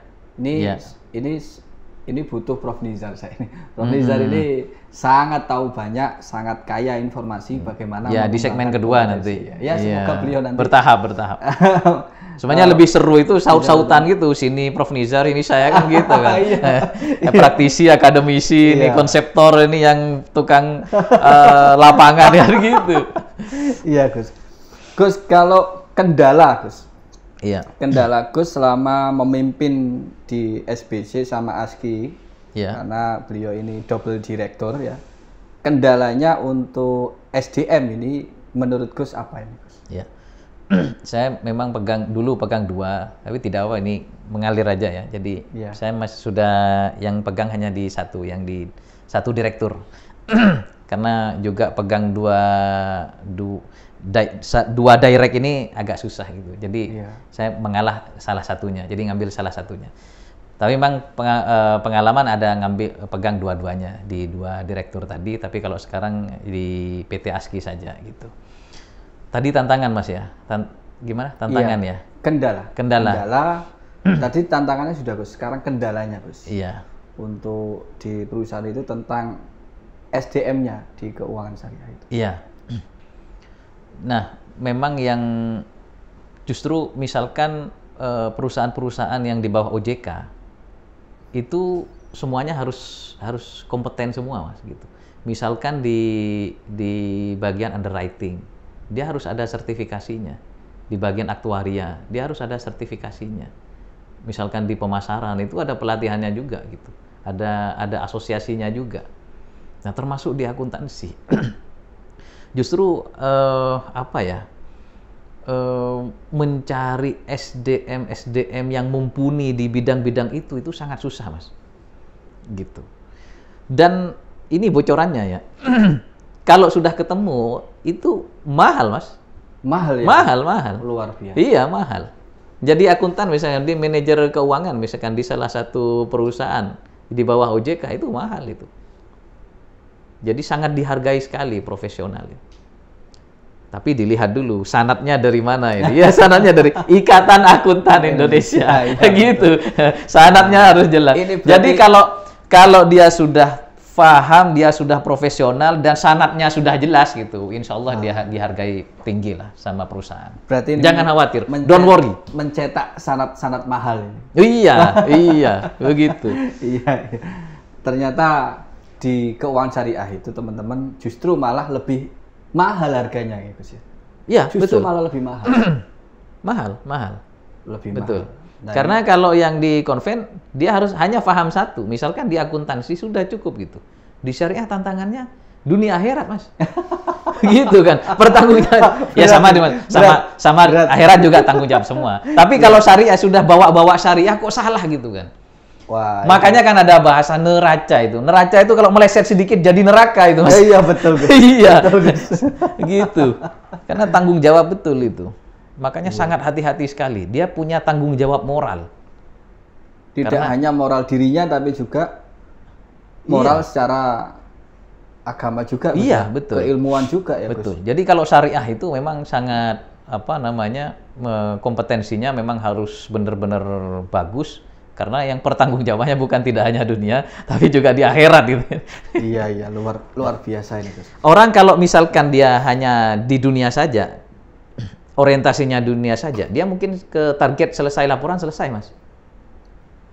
Ini butuh Prof. Nizar saya ini. Prof. Nizar ini sangat tahu banyak, sangat kaya informasi bagaimana.
Ya di segmen kedua nanti.
Ya semoga beliau nanti.
Bertahap. Sebenarnya lebih seru itu saut-sautan gitu. Sini Prof. Nizar, ini saya kan gitu kan. Praktisi, akademisi, ini konseptor, ini yang tukang lapangan ya gitu.
Iya Gus. Gus kalau kendala Gus.
Iya.
Kendala Gus selama memimpin di SBC sama ASKI, karena beliau ini double direktur ya. Kendalanya untuk SDM ini menurut Gus apa ini Gus?
Iya. Saya memang pegang 2, tapi tidak apa ini mengalir aja ya. Jadi saya masih sudah yang pegang hanya di yang di satu direktur. Karena juga pegang dua direct ini agak susah gitu. Jadi saya mengalah salah satunya. Jadi ngambil salah satunya. Tapi memang pengalaman ada pegang dua-duanya di 2 direktur tadi. Tapi kalau sekarang di PT ASKI saja gitu. Tadi tantangan Mas ya. Gimana tantangan ya?
Kendala. Tadi tantangannya sudah Gus. Sekarang kendalanya Gus.
Iya.
Untuk di perusahaan itu tentang SDM-nya di keuangan syariah itu.
Iya. Nah, memang yang justru misalkan perusahaan-perusahaan yang di bawah OJK itu semuanya harus kompeten semua Mas gitu. Misalkan di bagian underwriting, dia harus ada sertifikasinya. Di bagian aktuaria, dia harus ada sertifikasinya. Misalkan di pemasaran itu ada pelatihannya juga gitu. Ada asosiasinya juga. Nah, termasuk di akuntansi. Justru apa ya? Mencari SDM yang mumpuni di bidang-bidang itu sangat susah, Mas. Gitu. Dan ini bocorannya ya. Kalau sudah ketemu itu mahal, Mas.
Mahal ya?
Mahal.
Luar biasa.
Iya, mahal. Jadi akuntan misalnya di manajer keuangan misalkan di salah satu perusahaan di bawah OJK itu mahal itu. Jadi sangat dihargai sekali profesional. Tapi dilihat dulu sanadnya dari mana ini? Ya sanadnya dari Ikatan Akuntan Indonesia. Gitu. Sanadnya harus jelas. Jadi kalau dia sudah paham, dia sudah profesional dan sanadnya sudah jelas gitu, insya Allah dia dihargai tinggi lah sama perusahaan.
Berarti ini
jangan khawatir, don't worry.
Mencetak sanad mahal ini.
Iya, begitu.
Iya. Ternyata di keuangan syariah itu teman-teman justru malah lebih mahal harganya ya Gus ya.
Iya,
justru
betul.
malah lebih mahal.
mahal.
Lebih
betul.
Mahal. Nah,
karena kalau yang di konven dia harus hanya paham satu. Misalkan di akuntansi sudah cukup gitu. Di syariah tantangannya dunia akhirat, Mas. Gitu kan. Pertanggungjawaban ya sama akhirat juga tanggung jawab semua. Tapi kalau syariah sudah bawa syariah kok salah gitu kan.
Wah,
makanya kan ada bahasa neraca itu. Neraca itu kalau meleset sedikit jadi neraka itu, Mas.
Iya, betul.
Iya. Gitu. Karena tanggung jawab betul itu. Makanya sangat hati-hati sekali. Dia punya tanggung jawab moral.
Tidak hanya moral dirinya tapi juga moral secara agama juga.
Iya, betul.
Keilmuan juga ya,
betul. Gus. Jadi kalau syariah itu memang sangat kompetensinya memang harus benar-benar bagus. Karena yang pertanggungjawabannya bukan tidak hanya dunia, tapi juga di akhirat gitu.
Iya, luar biasa ini, Gus.
Orang kalau misalkan dia hanya di dunia saja, orientasinya dunia saja, dia mungkin ke target selesai laporan selesai, Mas.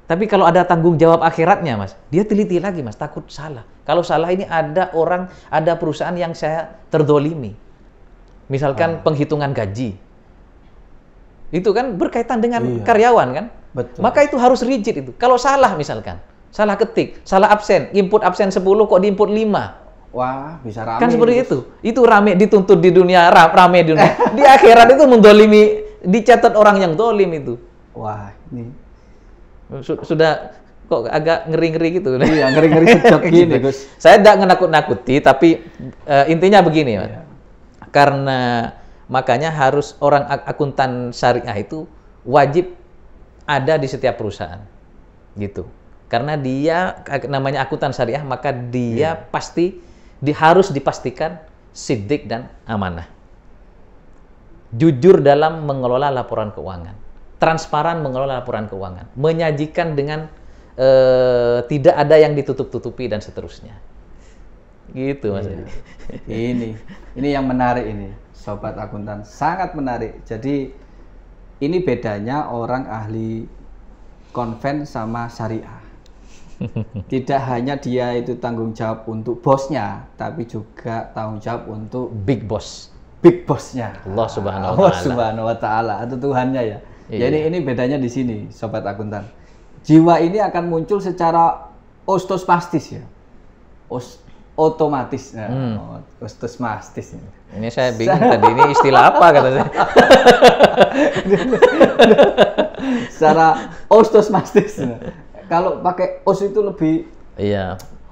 Tapi kalau ada tanggung jawab akhiratnya, Mas, dia teliti lagi, Mas, takut salah. Kalau salah ini ada perusahaan yang saya terdolimi. Misalkan penghitungan gaji. Itu kan berkaitan dengan karyawan kan?
Betul.
Maka itu harus rigid itu. Kalau salah misalkan, salah ketik, salah absen, input absen 10 kok diinput 5.
Wah, bisa rame.
Kan seperti itu. Itu rame dituntut di dunia, rame di dunia. Di akhirat itu mendolimi, dicatat orang yang dolim itu.
Wah, ini
sudah kok agak ngeri-ngeri gitu.
Iya, ngeri-ngeri sedap gini, Gus.
Saya tidak menakut-nakuti, tapi intinya begini, Mas. Karena makanya harus orang akuntan syariah itu wajib ada di setiap perusahaan, gitu. Karena dia namanya akuntan syariah, maka dia pasti harus dipastikan siddiq dan amanah, jujur dalam mengelola laporan keuangan, transparan mengelola laporan keuangan, menyajikan dengan tidak ada yang ditutup-tutupi dan seterusnya, gitu Mas.
Ini yang menarik ini, sobat akuntan, sangat menarik. Jadi ini bedanya orang ahli konven sama syariah. Tidak hanya dia itu tanggung jawab untuk bosnya, tapi juga tanggung jawab untuk
big bossnya.
Allah Subhanahu wa Ta'ala atau Tuhannya ya.
Iya.
Jadi ini bedanya di sini, sobat akuntan. Jiwa ini akan muncul secara otomatis ya. Otomatis. Otomatis.
Ini saya bingung tadi ini istilah apa kata saya.
Secara otomatis. Kalau pakai os itu lebih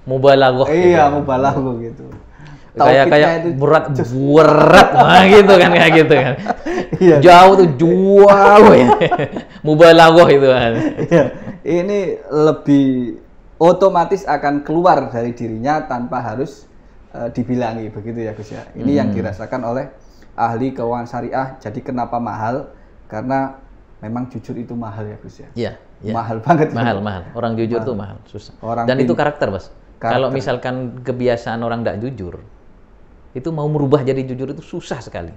mubalaghah.
Iya, mubalaghah gitu.
Kayak berat gitu kan kayak gitu kan.
Iya.
Jauh ya. Mubalaghah itu kan.
Iya. Ini lebih otomatis akan keluar dari dirinya tanpa harus dibilangi, begitu ya Gus ya. Ini yang dirasakan oleh ahli keuangan syariah. Jadi kenapa mahal? Karena memang jujur itu mahal ya Gus ya.
Iya.
Mahal banget.
Mahal. Orang jujur tuh mahal, susah. Dan itu karakter, Mas. Kalau misalkan kebiasaan orang tidak jujur, itu mau merubah jadi jujur itu susah sekali.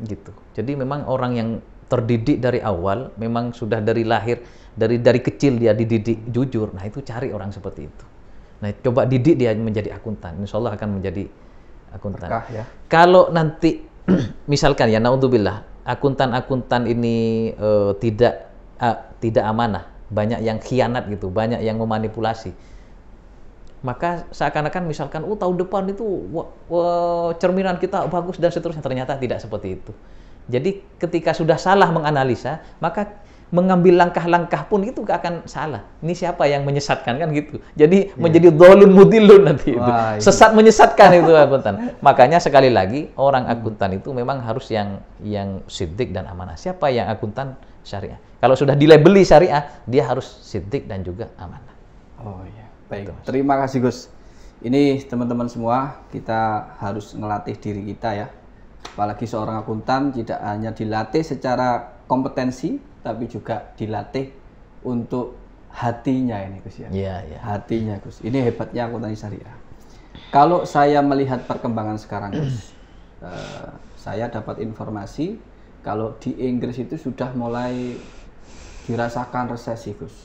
Gitu. Jadi memang orang yang terdidik dari awal, memang sudah dari lahir, dari kecil dia dididik jujur. Nah, itu cari orang seperti itu. Nah, coba didik dia menjadi akuntan. Insya Allah akan menjadi akuntan.
Berkah, ya.
Kalau nanti misalkan ya, naudzubillah, akuntan-akuntan ini tidak amanah, banyak yang khianat gitu, banyak yang memanipulasi. maka seakan-akan misalkan tahun depan itu cerminan kita bagus dan seterusnya, ternyata tidak seperti itu. Jadi ketika sudah salah menganalisa, maka mengambil langkah-langkah pun itu akan salah. Ini siapa yang menyesatkan kan gitu. Jadi menjadi dhalun mudillun nanti itu. Sesat menyesatkan itu akuntan. Makanya sekali lagi orang akuntan itu memang harus yang siddiq dan amanah. Siapa yang akuntan syariah? Kalau sudah dilabeli syariah, dia harus siddiq dan juga amanah.
Oh iya. Baik, terima kasih Gus. Ini teman-teman semua, kita harus ngelatih diri kita ya. Apalagi seorang akuntan tidak hanya dilatih secara kompetensi, tapi juga dilatih untuk hatinya ini Gus ya.
Iya, iya.
Hatinya Gus. Ini hebatnya akuntansi syariah. Kalau saya melihat perkembangan sekarang Gus, saya dapat informasi kalau di Inggris itu sudah mulai dirasakan resesi Gus.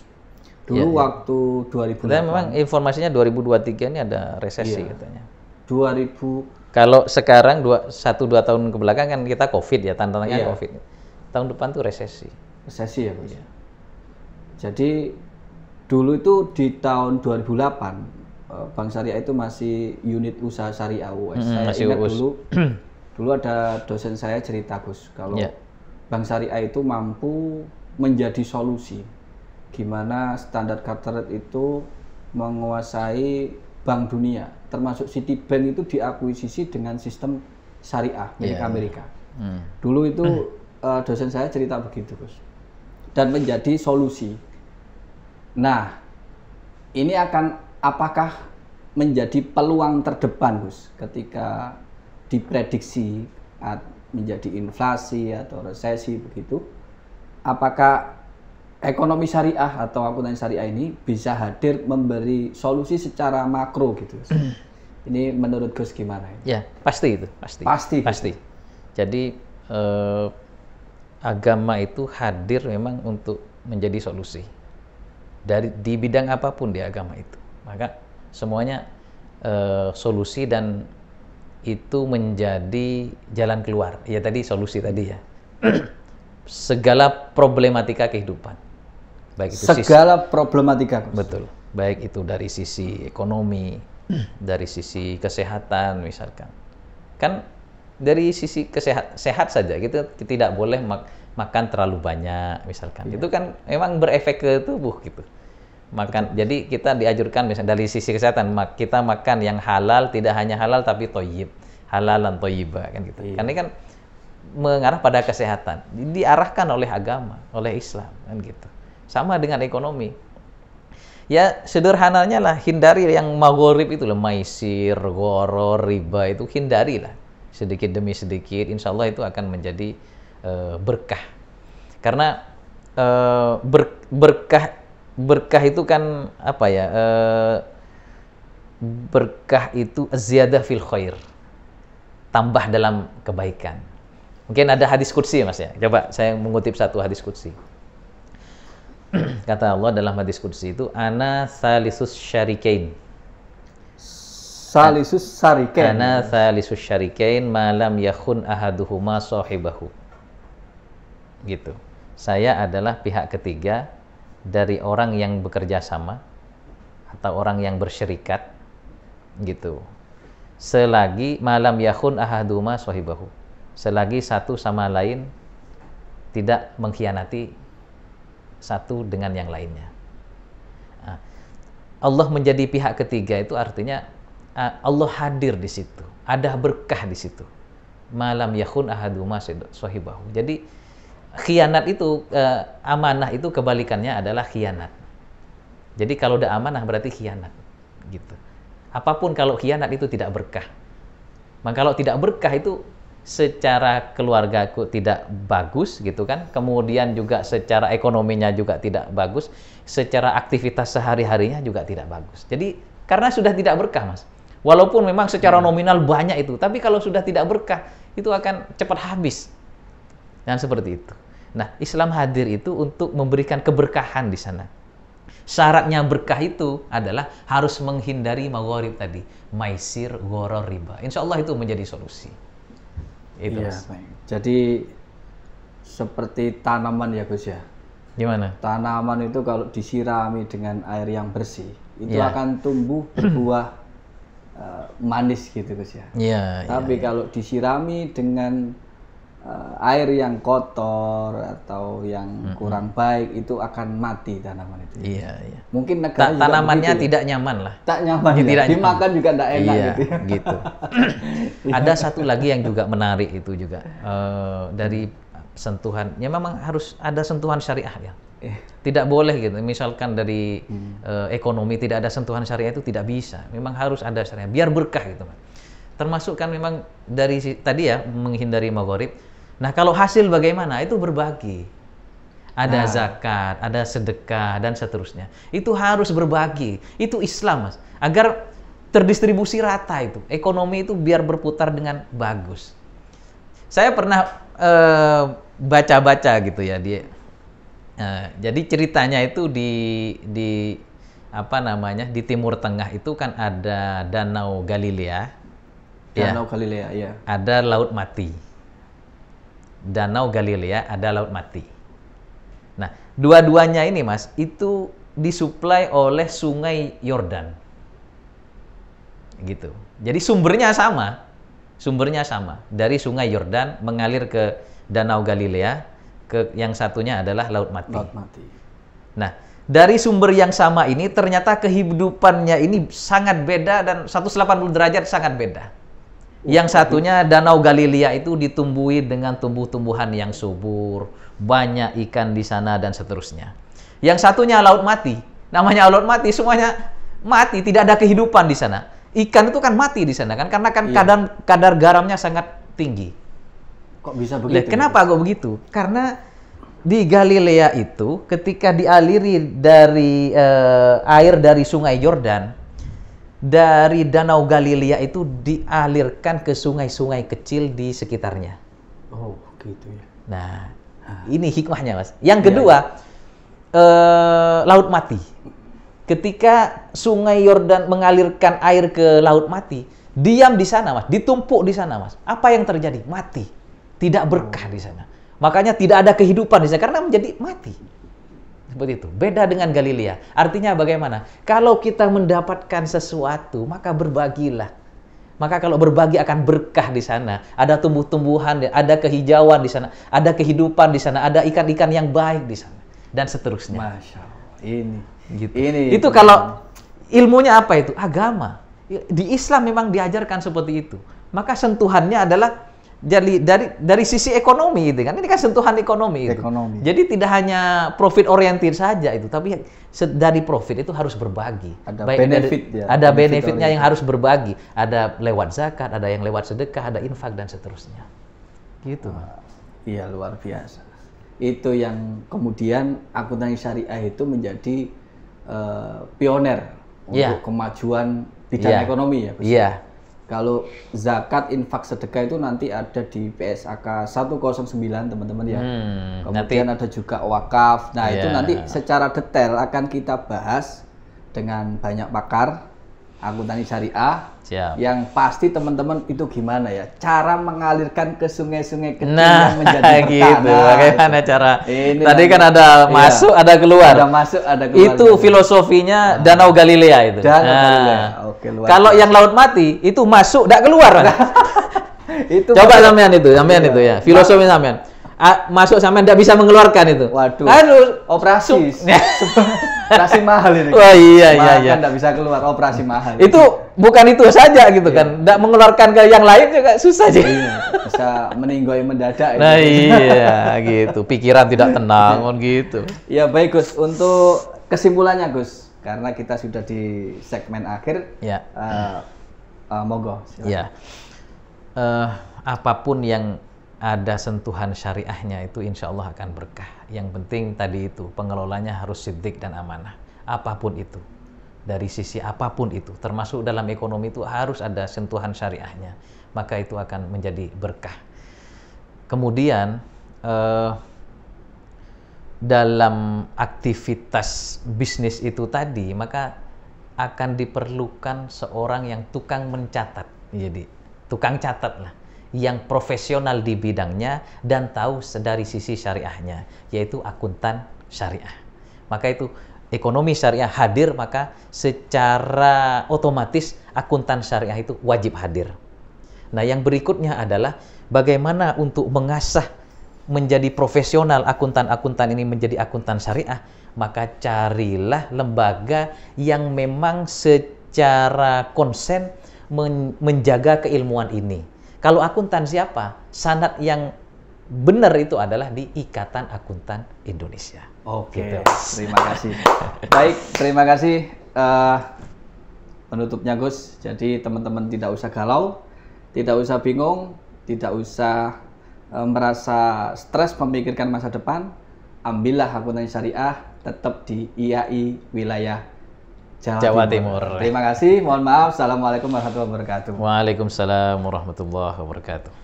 Dulu waktu 2008.
Dan memang informasinya 2023 ini ada resesi katanya.
2000.
Kalau sekarang 1-2 tahun ke belakang kan kita COVID ya, tantangannya COVID. Tahun depan tuh resesi.
Resesi ya, Gus. Jadi dulu itu di tahun 2008 Bank Syariah itu masih unit usaha syariah US. Saya ingat dulu ada dosen saya cerita Gus, kalau Bank Syariah itu mampu menjadi solusi gimana Standard Chartered itu menguasai Bank Dunia, termasuk Citibank itu diakuisisi dengan sistem syariah milik Amerika. Dulu itu dosen saya cerita begitu Gus, dan menjadi solusi. Nah, ini akan apakah menjadi peluang terdepan Gus ketika diprediksi menjadi inflasi atau resesi begitu? Apakah ekonomi syariah atau akuntansi syariah ini bisa hadir memberi solusi secara makro gitu? Ini menurut Gus gimana?
Ya, pasti itu, pasti. Jadi agama itu hadir memang untuk menjadi solusi di bidang apapun di agama itu. Maka semuanya solusi dan itu menjadi jalan keluar. Ya tadi solusi tadi ya. Segala problematika kehidupan. Baik itu
segala problematika.
Betul. Baik itu dari sisi ekonomi, dari sisi kesehatan misalkan. Kan dari sisi sehat saja kita tidak boleh makan terlalu banyak misalkan. Itu kan memang berefek ke tubuh gitu. Makan. Jadi kita dianjurkan misalnya dari sisi kesehatan kita makan yang halal, tidak hanya halal tapi thayyib. Halalan thayyiba kan gitu. Karena ini kan mengarah pada kesehatan. Diarahkan oleh agama, oleh Islam kan gitu. Sama dengan ekonomi. Ya sederhananya lah, hindari yang maghrib itu loh, maisir, gharar, riba itu hindarilah. Sedikit demi sedikit, insya Allah itu akan menjadi berkah. Karena berkah itu kan apa ya? Berkah itu ziyadah fil khair. Tambah dalam kebaikan. Mungkin ada hadis qudsi Mas ya. Coba saya mengutip satu hadis qudsi. Kata Allah dalam hadis qudsi itu, ana thalisus syarikain.
Salisus syarikain.
Ana thalisus syarikain ma lam yakhun ahaduhuma sahibahu. Gitu. Saya adalah pihak ketiga dari orang yang bekerja sama atau orang yang bersyirikat gitu. Selagi malam yakhun ahaduhuma sahibahu. Selagi satu sama lain tidak mengkhianati satu dengan yang lainnya. Nah, Allah menjadi pihak ketiga itu artinya Allah hadir di situ, ada berkah di situ. Malam yakhun ahaduma sahibahu. Jadi khianat itu amanah itu kebalikannya adalah khianat. Jadi kalau udah amanah berarti khianat, gitu. Apapun kalau khianat itu tidak berkah. Maka kalau tidak berkah itu secara keluargaku tidak bagus gitu kan, kemudian juga secara ekonominya juga tidak bagus, secara aktivitas sehari-harinya juga tidak bagus. Jadi karena sudah tidak berkah Mas, walaupun memang secara nominal banyak itu, tapi kalau sudah tidak berkah itu akan cepat habis dan seperti itu. Nah, Islam hadir itu untuk memberikan keberkahan di sana. Syaratnya berkah itu adalah harus menghindari magharib tadi, maisir, gharar, riba. Insya Allah itu menjadi solusi. Itu.
Iya, baik. Jadi seperti tanaman ya Gus ya.
Gimana?
Tanaman itu kalau disirami dengan air yang bersih, itu akan tumbuh berbuah manis gitu Gus ya.
Iya.
Tapi kalau disirami dengan air yang kotor atau yang kurang baik, itu akan mati tanaman itu.
Iya.
Mungkin negara juga
Tanamannya
begitu,
tidak nyaman lah.
tak nyaman, ya.
Tidak
Dimakan
nyaman.
juga tidak enak
Iya,
gitu. Ya.
gitu. Ada satu lagi yang juga menarik itu juga dari sentuhan. Ya memang harus ada sentuhan syariah ya. Tidak boleh gitu. Misalkan dari ekonomi tidak ada sentuhan syariah itu tidak bisa. Memang harus ada syariah biar berkah gitu. Termasuk kan memang dari tadi ya menghindari maghrib. Nah, kalau hasil bagaimana? Itu berbagi. Ada zakat, ada sedekah dan seterusnya. Itu harus berbagi. Itu Islam, Mas. Agar terdistribusi rata itu. Ekonomi itu biar berputar dengan bagus. Saya pernah baca-baca gitu ya dia. Jadi ceritanya itu di apa namanya di Timur Tengah itu kan ada Danau Galilea,
Danau Galilea, ya.
ada Laut Mati. Danau Galilea ada Laut Mati. Nah, dua-duanya ini Mas itu disuplai oleh Sungai Yordan, gitu. Jadi sumbernya sama dari Sungai Yordan mengalir ke Danau Galilea. Yang satunya adalah Laut Mati. Nah, dari sumber yang sama ini ternyata kehidupannya ini sangat beda dan 180 derajat sangat beda. Yang satunya Danau Galilea itu ditumbuhi dengan tumbuh-tumbuhan yang subur, banyak ikan di sana dan seterusnya. Yang satunya Laut Mati. Namanya Laut Mati, semuanya mati, tidak ada kehidupan di sana. Ikan itu kan mati di sana kan karena kan kadar garamnya sangat tinggi.
Kok bisa begitu?
Kenapa kok begitu? Karena di Galilea itu ketika dialiri dari air dari Sungai Yordan, dari Danau Galilea itu dialirkan ke sungai-sungai kecil di sekitarnya.
Oh, gitu ya.
Nah, ini hikmahnya, Mas. Yang kedua, Laut Mati. Ketika Sungai Yordan mengalirkan air ke Laut Mati, diam di sana, Mas. Ditumpuk di sana, Mas. Apa yang terjadi? Mati. Tidak berkah di sana. Makanya tidak ada kehidupan di sana karena menjadi mati. Seperti itu. Beda dengan Galilea. Artinya bagaimana? Kalau kita mendapatkan sesuatu, maka berbagilah. Maka kalau berbagi akan berkah di sana. Ada tumbuh-tumbuhan, ada kehijauan di sana, ada kehidupan di sana, ada ikan-ikan yang baik di sana dan seterusnya.
Masya Allah. Ini
gitu.
Ini
itu kalau ilmunya apa itu? Agama. Di Islam memang diajarkan seperti itu. Maka sentuhannya adalah dari sisi ekonomi itu kan, ini kan sentuhan ekonomi itu. Jadi tidak hanya profit oriented saja itu, tapi dari profit itu harus berbagi.
Ada benefit ya.
Ada benefitnya yang harus berbagi. Ada lewat zakat, ada yang lewat sedekah, ada infak dan seterusnya. Gitu.
Iya, luar biasa. Itu yang kemudian akuntansi syariah itu menjadi pioner untuk kemajuan bidang ekonomi ya.
Iya.
Kalau zakat, infak, sedekah itu nanti ada di PSAK 109 teman-teman ya. Kemudian ada juga wakaf. Nah itu nanti secara detail akan kita bahas dengan banyak pakar akuntansi syariah.
Siap.
Yang pasti teman-teman itu gimana ya cara mengalirkan ke sungai-sungai kecil yang menjadi
gitu. Bagaimana cara?
Ini
tadi kan ada masuk, ada keluar.
Ada masuk, ada keluar.
Itu filosofinya Danau Galilea itu.
Danau Galilea. Oke, luar
kalau yang Laut Mati itu masuk, tidak keluar.
Itu
coba sampean itu ya. Filosofi sampean. Masuk sampean tidak bisa mengeluarkan itu.
Waduh.
Aduh,
operasi. Operasi mahal ini.
Wah iya.
Kan tidak bisa keluar, operasi mahal.
Itu bukan itu saja gitu kan. Tidak mengeluarkan ke yang lain juga susah sih.
Bisa meninggoy mendadak.
Nah iya gitu. Pikiran tidak tenang kan gitu.
Ya baik Gus. Untuk kesimpulannya Gus, karena kita sudah di segmen akhir.
Ya.
Monggo.
Ya. Apapun yang ada sentuhan syariahnya itu insya Allah akan berkah. Yang penting tadi itu pengelolanya harus siddiq dan amanah. Apapun itu, dari sisi apapun itu, termasuk dalam ekonomi itu harus ada sentuhan syariahnya. Maka itu akan menjadi berkah. Kemudian dalam aktivitas bisnis itu tadi, maka akan diperlukan seorang yang tukang mencatat. Jadi tukang catat lah, yang profesional di bidangnya dan tahu dari sisi syariahnya, yaitu akuntan syariah. Maka itu ekonomi syariah hadir, maka secara otomatis akuntan syariah itu wajib hadir. Nah, yang berikutnya adalah bagaimana untuk mengasah menjadi profesional akuntan-akuntan ini menjadi akuntan syariah, maka carilah lembaga yang memang secara konsen menjaga keilmuan ini. Kalau akuntan siapa? Sanad yang benar itu adalah di Ikatan Akuntan Indonesia.
Oke,
Gitu.
terima kasih. Baik, terima kasih penutupnya Gus. Jadi teman-teman tidak usah galau, tidak usah bingung, tidak usah merasa stres memikirkan masa depan. Ambillah akuntansi syariah tetap di IAI wilayah Jawa Timur. Terima kasih, mohon maaf. Assalamualaikum warahmatullahi wabarakatuh.
Waalaikumsalam warahmatullahi wabarakatuh.